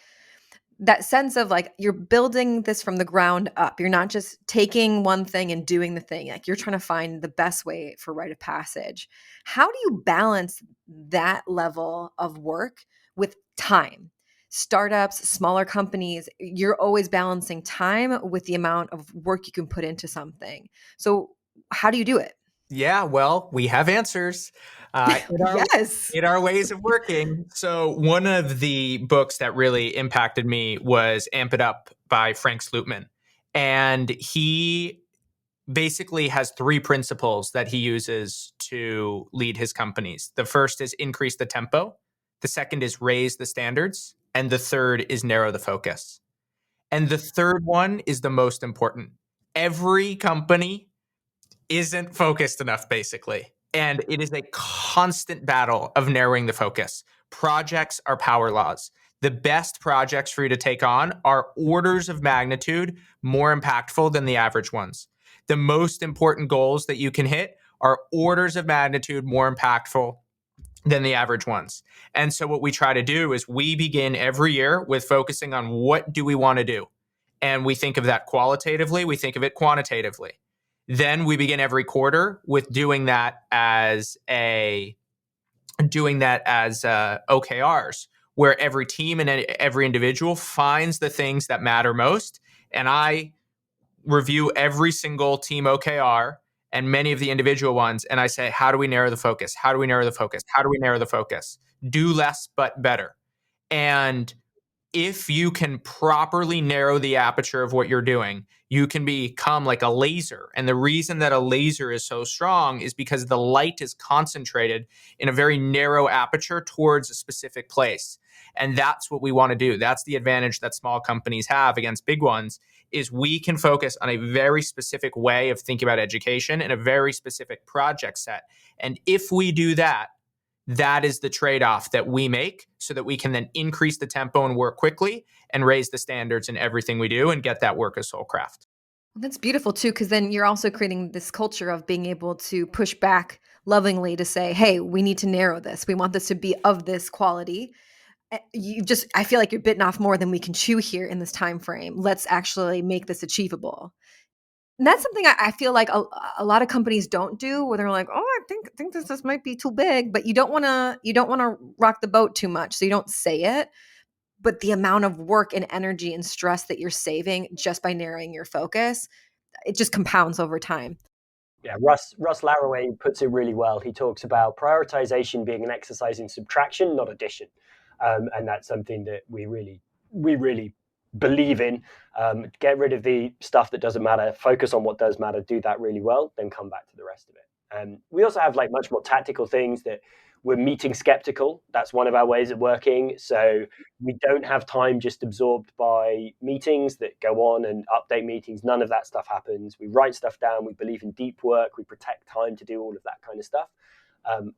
sense of like you're building this from the ground up. You're not just taking one thing and doing the thing. Like you're trying to find the best way for rite of passage. How do you balance that level of work with time? Startups, smaller companies, you're always balancing time with the amount of work you can put into something. So how do you do it? Yeah, well, we have answers Yes. in our ways of working. So one of the books that really impacted me was Amp It Up by Frank Slootman. And he basically has three principles that he uses to lead his companies. The first is increase the tempo. The second is raise the standards. And the third is narrow the focus. And the third one is the most important. Every company isn't focused enough, basically. And it is a constant battle of narrowing the focus. Projects are power laws. The best projects for you to take on are orders of magnitude more impactful than the average ones. The most important goals that you can hit are orders of magnitude more impactful than the average ones. And so what we try to do is we begin every year with focusing on what do we want to do? And we think of that qualitatively, we think of it quantitatively. Then we begin every quarter with doing that as OKRs, where every team and every individual finds the things that matter most. And I review every single team OKR and many of the individual ones. And I say, how do we narrow the focus? How do we narrow the focus? How do we narrow the focus? Do less, but better. And if you can properly narrow the aperture of what you're doing, you can become like a laser. And the reason that a laser is so strong is because the light is concentrated in a very narrow aperture towards a specific place. And that's what we want to do. That's the advantage that small companies have against big ones, is we can focus on a very specific way of thinking about education and a very specific project set. And if we do that, that is the trade-off that we make so that we can then increase the tempo and work quickly and raise the standards in everything we do and get that work as soulcraft. That's beautiful too, because then you're also creating this culture of being able to push back lovingly to say, hey, we need to narrow this. We want this to be of this quality. I feel like you're bitten off more than we can chew here in this time frame. Let's actually make this achievable. And that's something I feel like a lot of companies don't do, where they're like, oh, I think this might be too big, but you don't want to rock the boat too much. So you don't say it. But the amount of work and energy and stress that you're saving just by narrowing your focus, it just compounds over time. Yeah, Russ Laraway puts it really well. He talks about prioritization being an exercise in subtraction, not addition. And that's something that we really believe in. Get rid of the stuff that doesn't matter, focus on what does matter, do that really well, then come back to the rest of it. We also have like much more tactical things that we're meeting skeptical. That's one of our ways of working. So we don't have time just absorbed by meetings that go on and update meetings. None of that stuff happens. We write stuff down. We believe in deep work. We protect time to do all of that kind of stuff.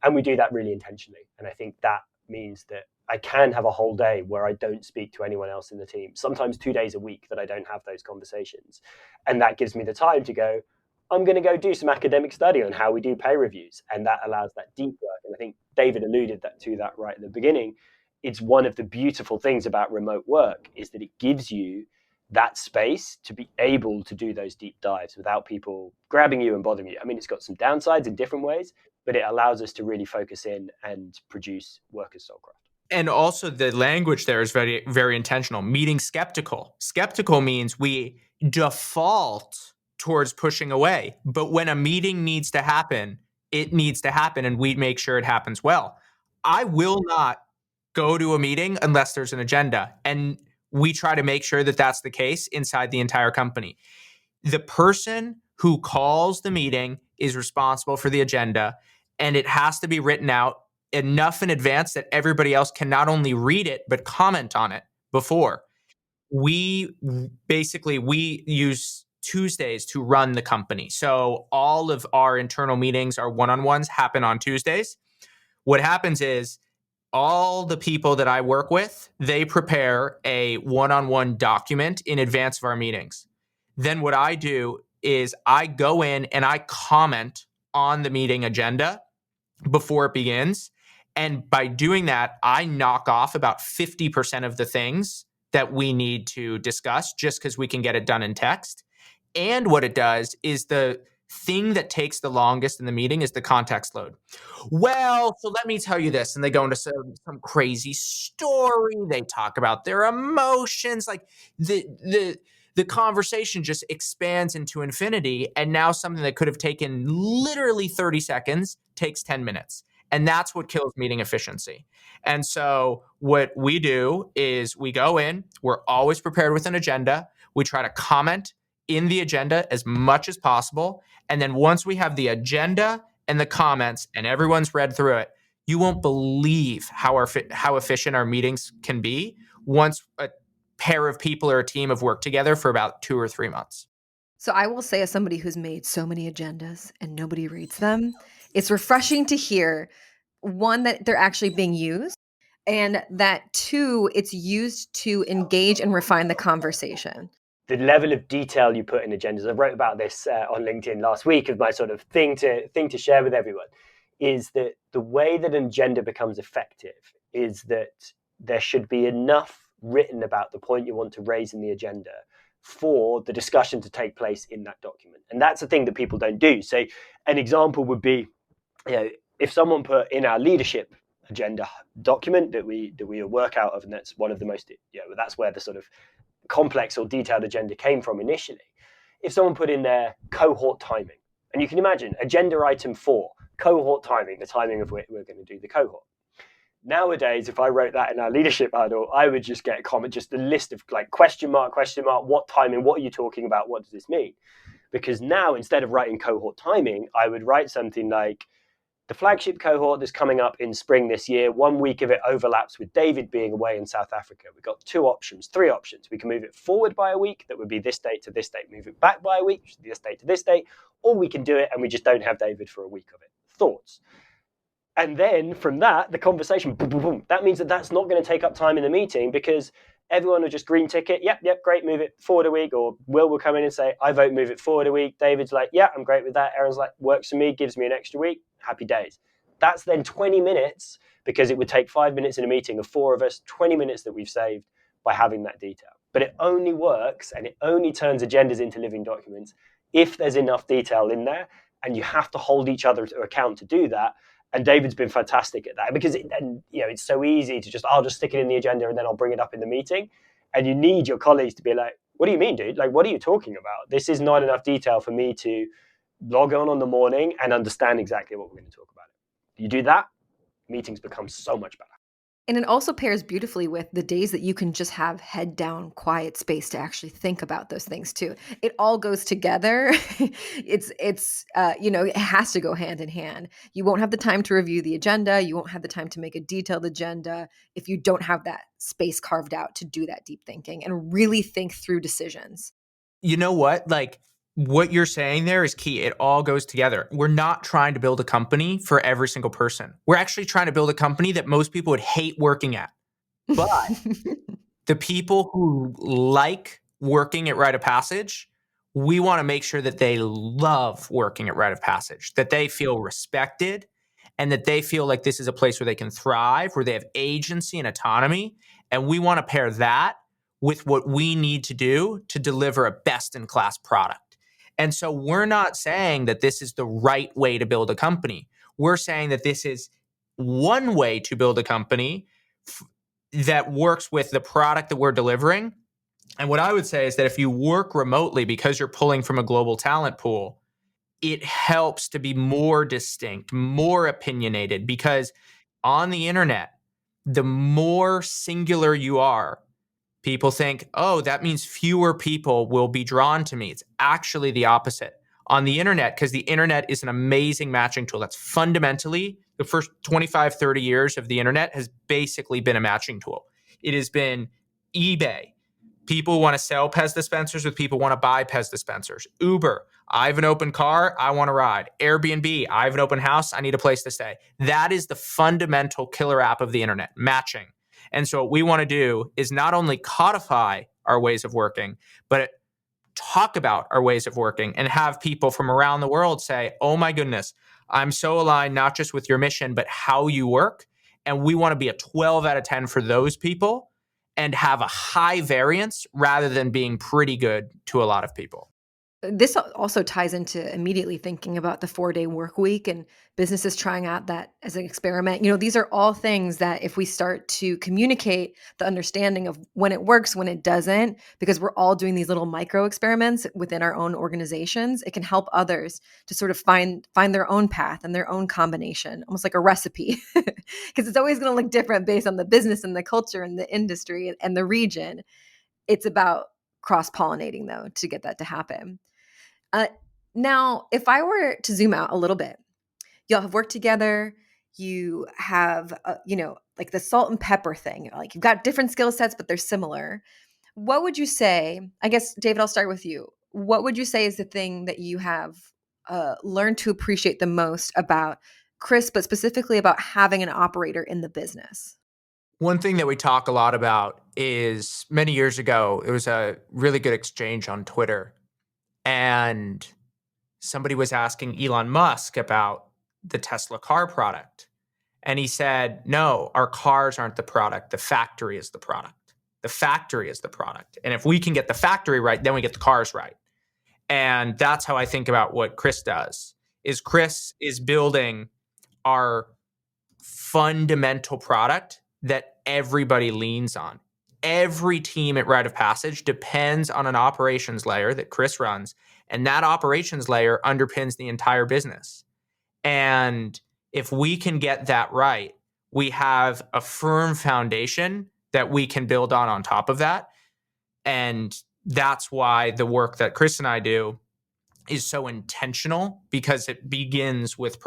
And we do that really intentionally. And I think that means that I can have a whole day where I don't speak to anyone else in the team, sometimes 2 days a week that I don't have those conversations. And that gives me the time to go, I'm going to go do some academic study on how we do pay reviews. And that allows that deep work. And I think David alluded to that right at the beginning. It's one of the beautiful things about remote work is that it gives you that space to be able to do those deep dives without people grabbing you and bothering you. I mean, it's got some downsides in different ways, but it allows us to really focus in and produce work as soulcraft. And also the language there is very, very intentional. Meeting skeptical. Skeptical means we default towards pushing away. But when a meeting needs to happen, it needs to happen, and we make sure it happens well. I will not go to a meeting unless there's an agenda. And we try to make sure that that's the case inside the entire company. The person who calls the meeting is responsible for the agenda, and it has to be written out enough in advance that everybody else can not only read it, but comment on it before. We use Tuesdays to run the company. So all of our internal meetings, our one-on-ones happen on Tuesdays. What happens is all the people that I work with, they prepare a one-on-one document in advance of our meetings. Then what I do is I go in and I comment on the meeting agenda before it begins. And by doing that, I knock off about 50% of the things that we need to discuss just because we can get it done in text. And what it does is the thing that takes the longest in the meeting is the context load. Well, so let me tell you this. And they go into some crazy story. They talk about their emotions. Like the conversation just expands into infinity. And now something that could have taken literally 30 seconds takes 10 minutes. And that's what kills meeting efficiency. And so what we do is we go in, we're always prepared with an agenda. We try to comment in the agenda as much as possible. And then once we have the agenda and the comments and everyone's read through it, you won't believe how efficient our meetings can be once a pair of people or a team have worked together for about 2 or 3 months. So I will say, as somebody who's made so many agendas and nobody reads them, it's refreshing to hear, one, that they're actually being used, and that two, it's used to engage and refine the conversation. The level of detail you put in agendas, I wrote about this on LinkedIn last week as my sort of thing to share with everyone, is that the way that an agenda becomes effective is that there should be enough written about the point you want to raise in the agenda for the discussion to take place in that document. And that's the thing that people don't do. So an example would be, if someone put in our leadership agenda document that we work out of, and that's one of the most, that's where the sort of complex or detailed agenda came from initially. If someone put in their cohort timing, and you can imagine agenda item 4, cohort timing, the timing of which we're going to do the cohort. Nowadays, if I wrote that in our leadership huddle, I would just get a comment, just a list of like question mark, what timing, what are you talking about? What does this mean? Because now, instead of writing cohort timing, I would write something like, the flagship cohort that's coming up in spring this year, 1 week of it overlaps with David being away in South Africa. We've got 3 options. We can move it forward by a week, that would be this date to this date, move it back by a week, this date to this date, or we can do it and we just don't have David for a week of it. Thoughts? And then from that, the conversation, boom, boom, boom. That means that that's not going to take up time in the meeting because everyone will just green tick it. Yep, great, move it forward a week. Or Will come in and say, I vote move it forward a week. David's like, yeah, I'm great with that. Aaron's like, works for me, gives me an extra week. Happy days. That's then 20 minutes because it would take 5 minutes in a meeting of 4 of us, 20 minutes that we've saved by having that detail. But it only works and it only turns agendas into living documents if there's enough detail in there, and you have to hold each other to account to do that. And David's been fantastic at that because it's so easy to I'll just stick it in the agenda and then I'll bring it up in the meeting. And you need your colleagues to be like, what do you mean, dude? Like, what are you talking about? This is not enough detail for me to log on the morning and understand exactly what we're going to talk about. You do that, meetings become so much better. And it also pairs beautifully with the days that you can just have head down, quiet space to actually think about those things too. It all goes together. It has to go hand in hand. You won't have the time to review the agenda. You won't have the time to make a detailed agenda if you don't have that space carved out to do that deep thinking and really think through decisions. You know what? Like what you're saying there is key. It all goes together. We're not trying to build a company for every single person. We're actually trying to build a company that most people would hate working at. But the people who like working at Rite of Passage, we want to make sure that they love working at Rite of Passage, that they feel respected, and that they feel like this is a place where they can thrive, where they have agency and autonomy. And we want to pair that with what we need to do to deliver a best in class product. And so we're not saying that this is the right way to build a company. We're saying that this is one way to build a company that works with the product that we're delivering. And what I would say is that if you work remotely because you're pulling from a global talent pool, it helps to be more distinct, more opinionated, because on the internet, the more singular you are, people think, oh, that means fewer people will be drawn to me. It's actually the opposite. On the internet, because the internet is an amazing matching tool. That's fundamentally the first 25, 30 years of the internet has basically been a matching tool. It has been eBay. People want to sell Pez dispensers with people want to buy Pez dispensers. Uber, I have an open car, I want to ride. Airbnb, I have an open house, I need a place to stay. That is the fundamental killer app of the internet, matching. And so what we want to do is not only codify our ways of working, but talk about our ways of working and have people from around the world say, oh my goodness, I'm so aligned not just with your mission, but how you work. And we want to be a 12 out of 10 for those people and have a high variance rather than being pretty good to a lot of people. This also ties into immediately thinking about the 4-day work week and businesses trying out that as an experiment. These are all things that if we start to communicate the understanding of when it works, when it doesn't, because we're all doing these little micro experiments within our own organizations, it can help others to sort of find their own path and their own combination, almost like a recipe, because it's always going to look different based on the business and the culture and the industry and the region. It's about cross-pollinating though to get that to happen. Now, if I were to zoom out a little bit, y'all have worked together. You have, like the salt and pepper thing. Like you've got different skill sets, but they're similar. What would you say? I guess, David, I'll start with you. What would you say is the thing that you have learned to appreciate the most about Chris, but specifically about having an operator in the business? One thing that we talk a lot about is many years ago, it was a really good exchange on Twitter. And somebody was asking Elon Musk about the Tesla car product. And he said, no, our cars aren't the product. The factory is the product. The factory is the product. And if we can get the factory right, then we get the cars right. And that's how I think about what Chris does. Is Chris is building our fundamental product that everybody leans on. Every team at Rite of Passage depends on an operations layer that Chris runs, and that operations layer underpins the entire business. And if we can get that right, we have a firm foundation that we can build on top of that. And that's why the work that Chris and I do is so intentional, because it begins with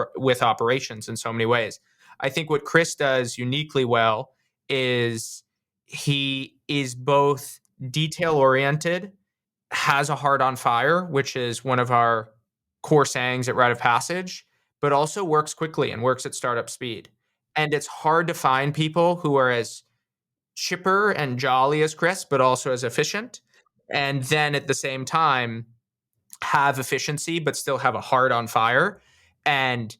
operations in so many ways. I think what Chris does uniquely well is he is both detail oriented, has a heart on fire, which is one of our core sayings at Rite of Passage, but also works quickly and works at startup speed. And it's hard to find people who are as chipper and jolly as Chris, but also as efficient. And then at the same time, have efficiency, but still have a heart on fire. And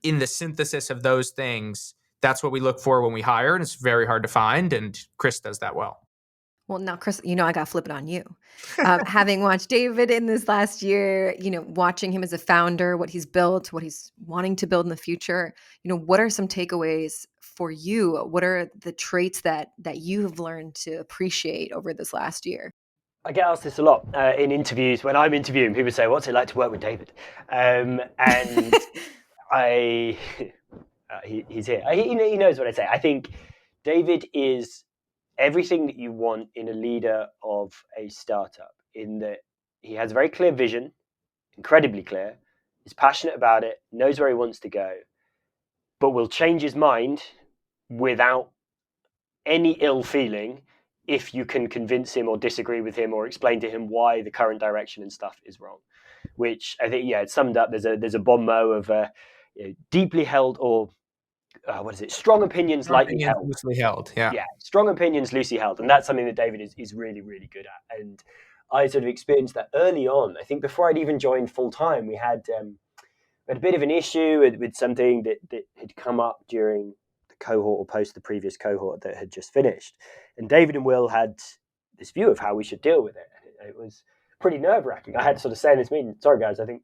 in the synthesis of those things, that's what we look for when we hire. And it's very hard to find. And Chris does that well. Well, now, Chris, I got to flip it on you. Having watched David in this last year, watching him as a founder, what he's built, what he's wanting to build in the future, what are some takeaways for you? What are the traits that you have learned to appreciate over this last year? I get asked this a lot in interviews. When I'm interviewing, people say, what's it like to work with David? And he's here. He knows what I say. I think David is everything that you want in a leader of a startup, in that he has a very clear vision, incredibly clear, is passionate about it, knows where he wants to go, but will change his mind without any ill feeling if you can convince him or disagree with him or explain to him why the current direction and stuff is wrong. Which I think, it's summed up. There's a bon mot of deeply held, or what is it? Strong opinions Our lightly opinions held. loosely held. Yeah. Yeah, strong opinions loosely held, and that's something that David is really, really good at. And I sort of experienced that early on. I think before I'd even joined full time, we had a bit of an issue with something that had come up during the cohort or post the previous cohort that had just finished. And David and Will had this view of how we should deal with it. It was pretty nerve wracking. I had to sort of say in this meeting, sorry guys, I think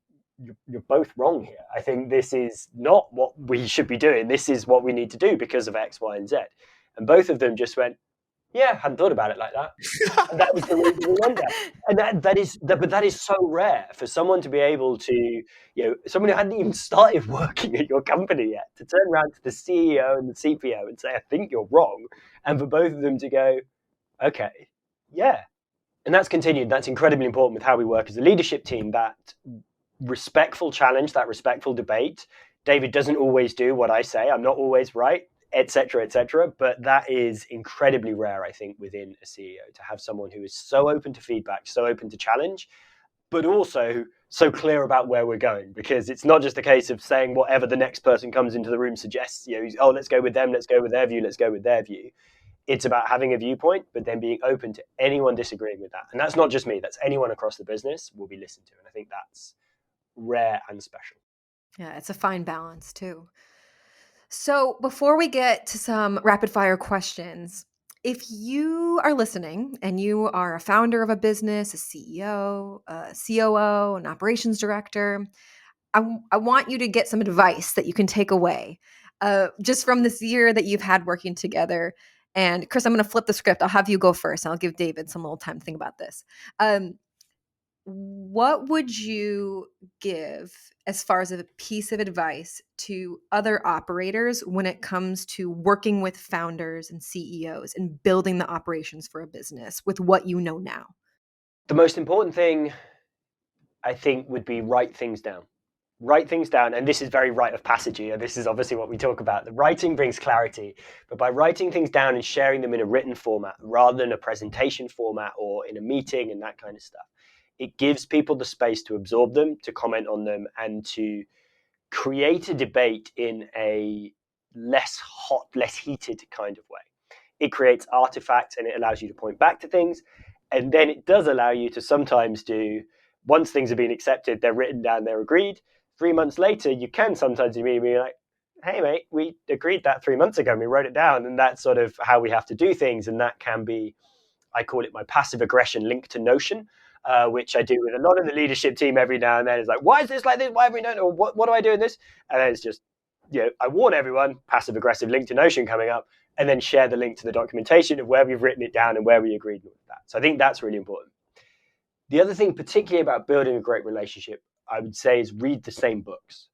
you're both wrong here. I think this is not what we should be doing. This is what we need to do because of X, Y, and Z. And both of them just went, yeah, hadn't thought about it like that. And that was the reason we went there. And that is so rare for someone to be able to, someone who hadn't even started working at your company yet, to turn around to the CEO and the CPO and say, I think you're wrong. And for both of them to go, okay, yeah. And that's continued. That's incredibly important with how we work as a leadership team, that respectful challenge, that respectful debate. David doesn't always do what I say. I'm not always right, etc., etc. But that is incredibly rare, I think, within a CEO, to have someone who is so open to feedback, so open to challenge, but also so clear about where we're going. Because it's not just a case of saying whatever the next person comes into the room suggests, oh, let's go with them, let's go with their view, let's go with their view. It's about having a viewpoint, but then being open to anyone disagreeing with that. And that's not just me, that's anyone across the business will be listened to. And I think that's rare and special. Yeah, it's a fine balance too. So before we get to some rapid fire questions, if you are listening and you are a founder of a business, a CEO, a COO, an operations director, I want you to get some advice that you can take away just from this year that you've had working together. And Chris, I'm going to flip the script. I'll have you go first. And I'll give David some little time to think about this. What would you give as far as a piece of advice to other operators when it comes to working with founders and CEOs and building the operations for a business with what you know now? The most important thing, I think, would be write things down. Write things down, and this is very rite of passage here. This is obviously what we talk about. The writing brings clarity, but by writing things down and sharing them in a written format rather than a presentation format or in a meeting and that kind of stuff, it gives people the space to absorb them, to comment on them, and to create a debate in a less hot, less heated kind of way. It creates artifacts and it allows you to point back to things. And then it does allow you to sometimes do, once things have been accepted, they're written down, they're agreed. 3 months later, you can sometimes be like, hey, mate, we agreed that 3 months ago and we wrote it down. And that's sort of how we have to do things. And that can be, I call it my passive aggression linked to Notion, which I do with a lot of the leadership team every now and then. It's like, why is this like this? Why have we done it? Or what do I do in this? And then it's just, I warn everyone, passive aggressive link to Notion coming up, and then share the link to the documentation of where we've written it down and where we agreed with that. So I think that's really important. The other thing, particularly about building a great relationship, I would say, is read the same books.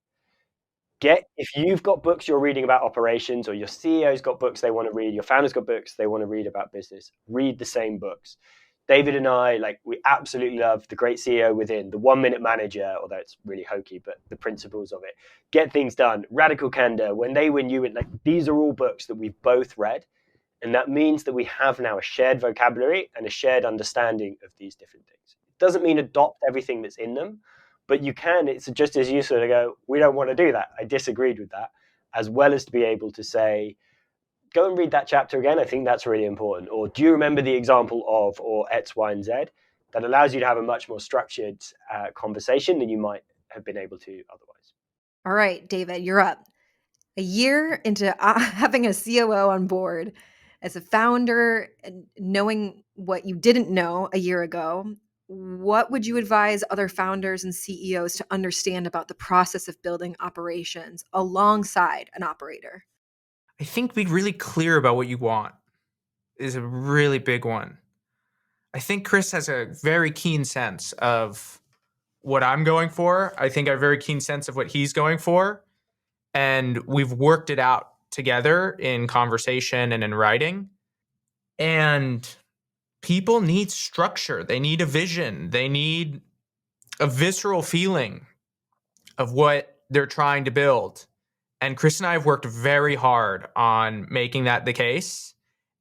If you've got books you're reading about operations, or your CEO's got books they want to read, your founder's got books they want to read about business, read the same books. David and I, we absolutely love The Great CEO Within, The 1 Minute Manager, although it's really hokey, but the principles of it. Get Things Done, Radical Candor, When They Win You Win. These are all books that we've both read. And that means that we have now a shared vocabulary and a shared understanding of these different things. It doesn't mean adopt everything that's in them, but you can. It's just as useful to go, we don't want to do that. I disagreed with that, as well as to be able to say, go and read that chapter again. I think that's really important. Or do you remember the example of, or X, Y, and Z? That allows you to have a much more structured conversation than you might have been able to otherwise. All right, David, you're up. A year into having a COO on board, as a founder, and knowing what you didn't know a year ago, what would you advise other founders and CEOs to understand about the process of building operations alongside an operator? I think be really clear about what you want is a really big one. I think Chris has a very keen sense of what I'm going for. I think I have a very keen sense of what he's going for. And we've worked it out together in conversation and in writing. And people need structure. They need a vision. They need a visceral feeling of what they're trying to build. And Chris and I have worked very hard on making that the case.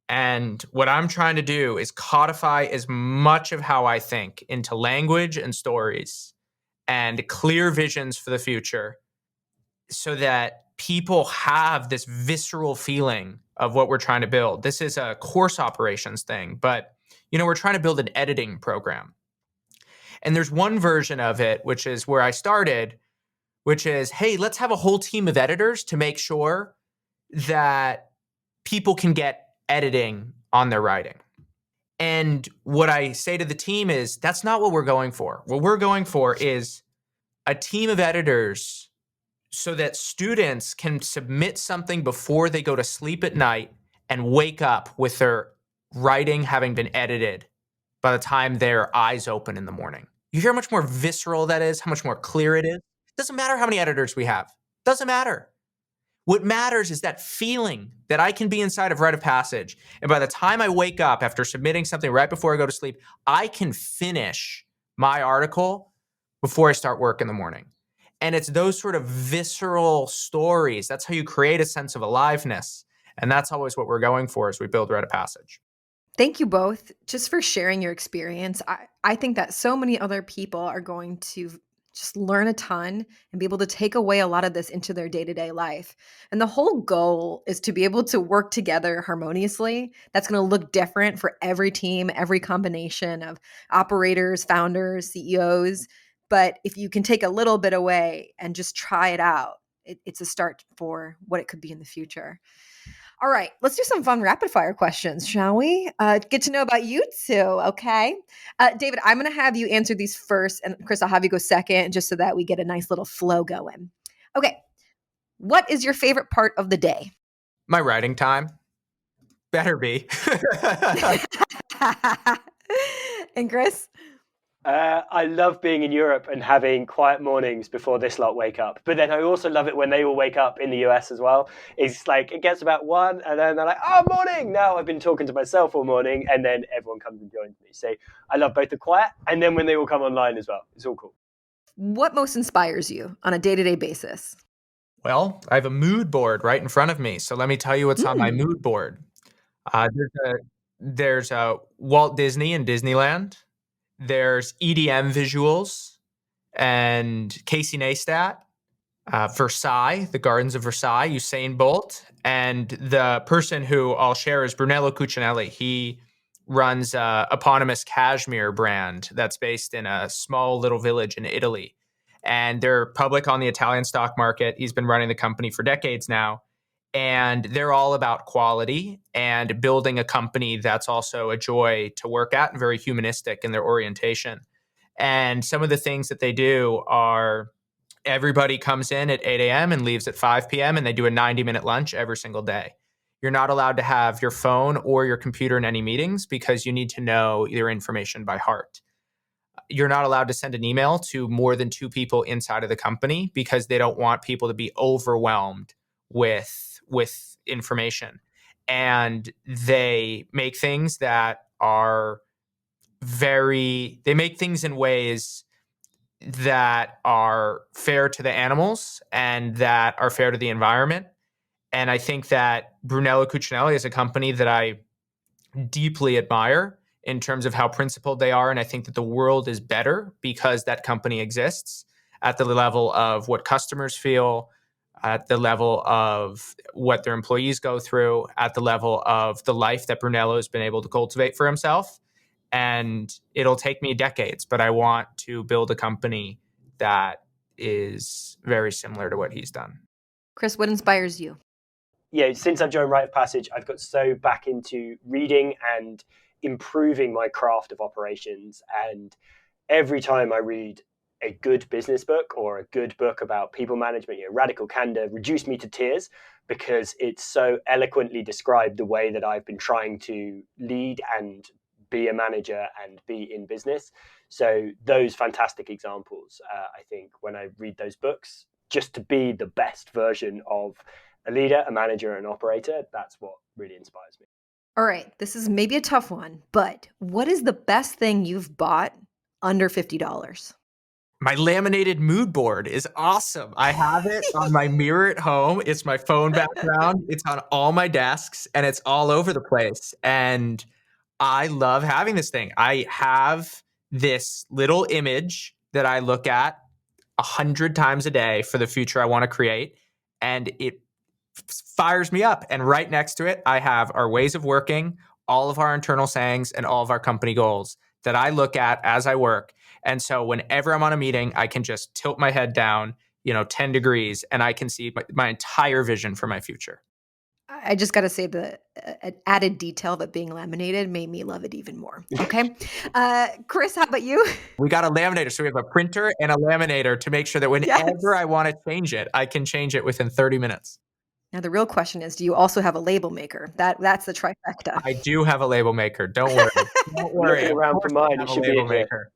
And what I'm trying to do is codify as much of how I think into language and stories and clear visions for the future so that people have this visceral feeling of what we're trying to build. This is a course operations thing, but we're trying to build an editing program. And there's one version of it, which is where I started, which is, hey, let's have a whole team of editors to make sure that people can get editing on their writing. And what I say to the team is, that's not what we're going for. What we're going for is a team of editors so that students can submit something before they go to sleep at night and wake up with their writing having been edited by the time their eyes open in the morning. You hear how much more visceral that is, how much more clear it is? It doesn't matter how many editors we have. It doesn't matter. What matters is that feeling that I can be inside of Rite of Passage. And by the time I wake up after submitting something right before I go to sleep, I can finish my article before I start work in the morning. And it's those sort of visceral stories. That's how you create a sense of aliveness. And that's always what we're going for as we build Rite of Passage. Thank you both just for sharing your experience. I think that so many other people are going to just learn a ton and be able to take away a lot of this into their day-to-day life. And the whole goal is to be able to work together harmoniously. That's going to look different for every team, every combination of operators, founders, CEOs. But if you can take a little bit away and just try it out, it's a start for what it could be in the future. All right, let's do some fun rapid fire questions, shall we? Get to know about you two, okay? David, I'm going to have you answer these first, and Chris, I'll have you go second, just so that we get a nice little flow going. Okay, what is your favorite part of the day? My writing time. Better be. And Chris? I love being in Europe and having quiet mornings before this lot wake up. But then I also love it when they all wake up in the US as well. It's like it gets about 1 and then they're like, oh, morning. Now I've been talking to myself all morning and then everyone comes and joins me. So I love both the quiet and then when they all come online as well. It's all cool. What most inspires you on a day-to-day basis? Well, I have a mood board right in front of me. So let me tell you what's on my mood board. There's a Walt Disney and Disneyland. There's EDM visuals and Casey Neistat, Versailles, the Gardens of Versailles, Usain Bolt, and the person who I'll share is Brunello Cucinelli. He runs a eponymous cashmere brand that's based in a small little village in Italy. And they're public on the Italian stock market. He's been running the company for decades now. And they're all about quality and building a company that's also a joy to work at and very humanistic in their orientation. And some of the things that they do are everybody comes in at 8 a.m. and leaves at 5 p.m. and they do a 90-minute lunch every single day. You're not allowed to have your phone or your computer in any meetings because you need to know your information by heart. You're not allowed to send an email to more than 2 people inside of the company because they don't want people to be overwhelmed with information. And they make things that are they make things in ways that are fair to the animals and that are fair to the environment. And I think that Brunello Cucinelli is a company that I deeply admire in terms of how principled they are. And I think that the world is better because that company exists at the level of what customers feel, at the level of what their employees go through, at the level of the life that Brunello has been able to cultivate for himself. And it'll take me decades, but I want to build a company that is very similar to what he's done. Chris, what inspires you? Yeah, since I've joined Rite of Passage, I've got so back into reading and improving my craft of operations. And every time I read a good business book or a good book about people management, Radical Candor reduced me to tears because it's so eloquently described the way that I've been trying to lead and be a manager and be in business. So those fantastic examples, I think when I read those books, just to be the best version of a leader, a manager, an operator. That's what really inspires me. All right, this is maybe a tough one, but what is the best thing you've bought under $50? My laminated mood board is awesome. I have it on my mirror at home. It's my phone background. It's on all my desks and it's all over the place. And I love having this thing. I have this little image that I look at 100 times a day for the future I want to create. And it fires me up. And right next to it, I have our ways of working, all of our internal sayings, and all of our company goals that I look at as I work. And so whenever I'm on a meeting, I can just tilt my head down, 10 degrees, and I can see my entire vision for my future. I just got to say the added detail of it being laminated made me love it even more. Okay. Chris, how about you? We got a laminator. So we have a printer and a laminator to make sure that whenever I want to change it, I can change it within 30 minutes. Now, the real question is, do you also have a label maker? That's the trifecta. I do have a label maker. Don't worry. Don't worry. Looking around for mine, it should be a maker.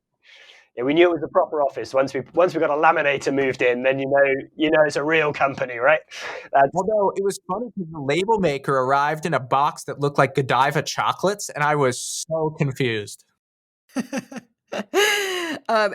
Yeah, we knew it was a proper office. Once we got a laminator moved in, then you know it's a real company, right? Although it was funny because the label maker arrived in a box that looked like Godiva chocolates, and I was so confused.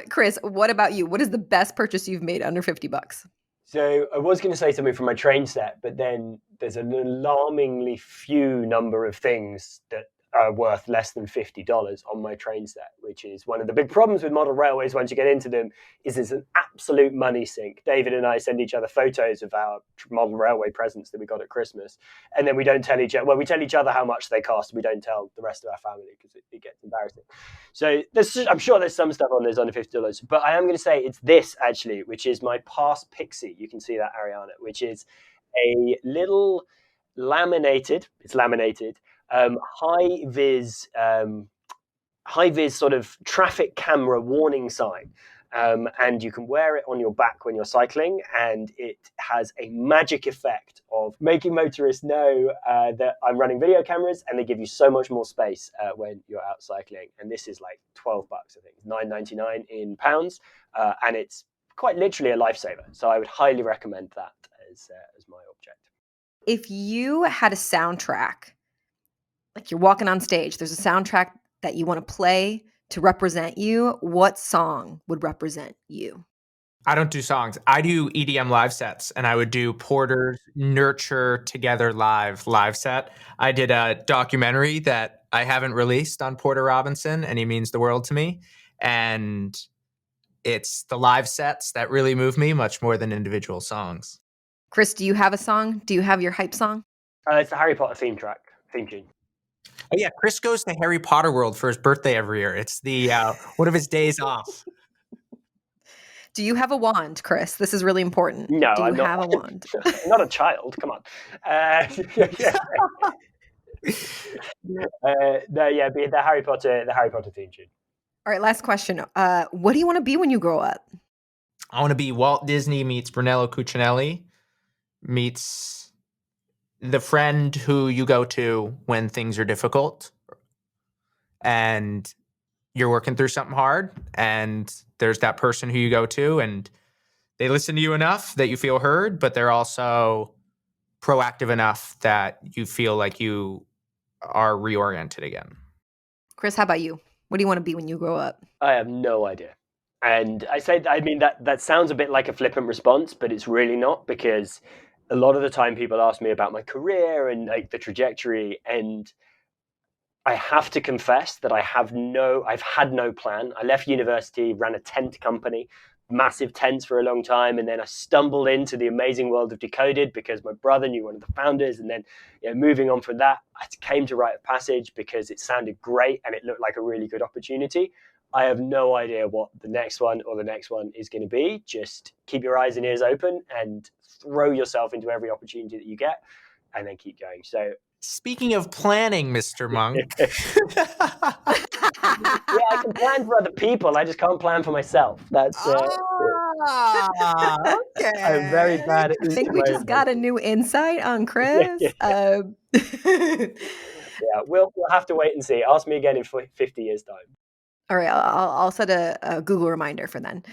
Chris, what about you? What is the best purchase you've made under $50? So I was going to say something from my train set, but then there's an alarmingly few number of things that are worth less than $50 on my train set, which is one of the big problems with model railways once you get into them, is it's an absolute money sink. David and I send each other photos of our model railway presents that we got at Christmas, and then we don't tell each other, well, we tell each other how much they cost. We don't tell the rest of our family because it gets embarrassing. So I'm sure there's some stuff on there's under $50, but I am going to say it's this actually, which is my Pass Pixie. You can see that, Ariana, which is a little laminated high vis sort of traffic camera warning sign, and you can wear it on your back when you're cycling, and it has a magic effect of making motorists know that I'm running video cameras, and they give you so much more space when you're out cycling. And this is like $12, I think, $9.99 in pounds, and it's quite literally a lifesaver. So I would highly recommend that as my object. If you had a soundtrack, like you're walking on stage, there's a soundtrack that you want to play to represent you, what song would represent you? I don't do songs. I do EDM live sets, and I would do Porter's Nurture Together live set. I did a documentary that I haven't released on Porter Robinson, and he means the world to me. And it's the live sets that really move me much more than individual songs. Chris, do you have a song? Do you have your hype song? It's the Harry Potter theme tune. Oh yeah, Chris goes to Harry Potter World for his birthday every year. It's the one of his days off. Do you have a wand, Chris? This is really important. No, do you I'm not. have a wand? I'm not a child. Come on. Be the Harry Potter theme tune. All right, last question. What do you want to be when you grow up? I want to be Walt Disney meets Brunello Cucinelli meets the friend who you go to when things are difficult and you're working through something hard, and there's that person who you go to and they listen to you enough that you feel heard, but they're also proactive enough that you feel like you are reoriented again. Chris, how about you? What do you want to be when you grow up? I have no idea. And I mean, that sounds a bit like a flippant response, but it's really not, because a lot of the time people ask me about my career and like the trajectory, and I have to confess that I've had no plan. I left university, ran a tent company, massive tents for a long time, and then I stumbled into the amazing world of Decoded because my brother knew one of the founders, and then moving on from that, I came to Rite of Passage because it sounded great and it looked like a really good opportunity. I have no idea what the next one is going to be. Just keep your eyes and ears open and throw yourself into every opportunity that you get, and then keep going. So, speaking of planning, Mr. Monk. Yeah, I can plan for other people. I just can't plan for myself. That's okay. I'm very bad at I think we just got a new insight on Chris. Yeah, we'll have to wait and see. Ask me again in 50 years' time. All right, I'll set a Google reminder for then.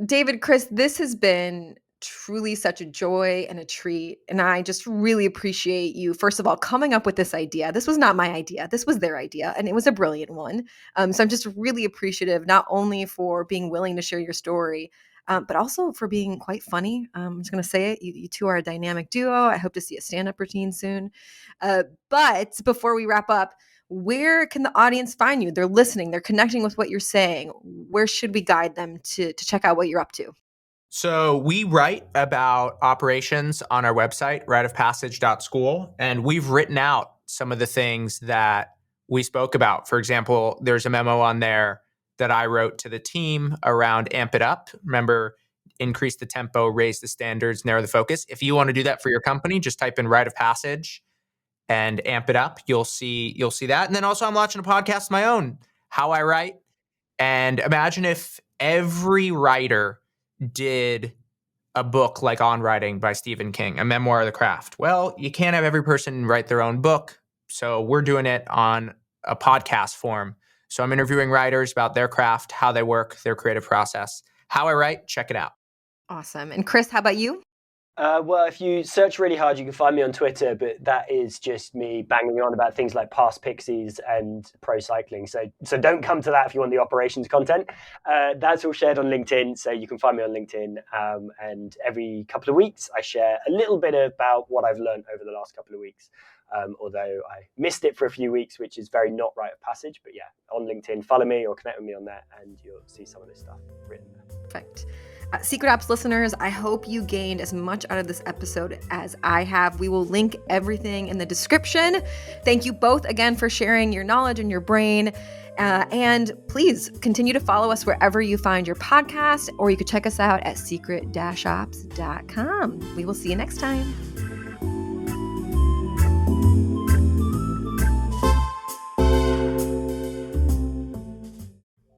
David, Chris, this has been truly such a joy and a treat. And I just really appreciate you, first of all, coming up with this idea. This was not my idea. This was their idea, and it was a brilliant one. So I'm just really appreciative, not only for being willing to share your story, but also for being quite funny. I'm just going to say it. You two are a dynamic duo. I hope to see a stand-up routine soon. But before we wrap up, where can the audience find you? They're listening. They're connecting with what you're saying. Where should we guide them to check out what you're up to? So we write about operations on our website, riteofpassage.school, and we've written out some of the things that we spoke about. For example, there's a memo on there that I wrote to the team around amp it up. Remember, increase the tempo, raise the standards, narrow the focus. If you want to do that for your company, just type in rite of passage and amp it up. You'll see that. And then also I'm launching a podcast of my own, How I Write. And imagine if every writer did a book like On Writing by Stephen King, a memoir of the craft. Well, you can't have every person write their own book. So we're doing it on a podcast form. So I'm interviewing writers about their craft, how they work, their creative process. How I Write, check it out. Awesome. And Chris, how about you? Well, if you search really hard, you can find me on Twitter, but that is just me banging on about things like past pixies and pro cycling. So don't come to that if you want the operations content. That's all shared on LinkedIn, so you can find me on LinkedIn. And every couple of weeks, I share a little bit about what I've learned over the last couple of weeks. Although I missed it for a few weeks, which is very not rite of passage. But yeah, on LinkedIn, follow me or connect with me on there, and you'll see some of this stuff written there. Perfect. Secret Apps listeners, I hope you gained as much out of this episode as I have. We will link everything in the description. Thank you both again for sharing your knowledge and your brain. And please continue to follow us wherever you find your podcast, or you could check us out at secret-ops.com. We will see you next time.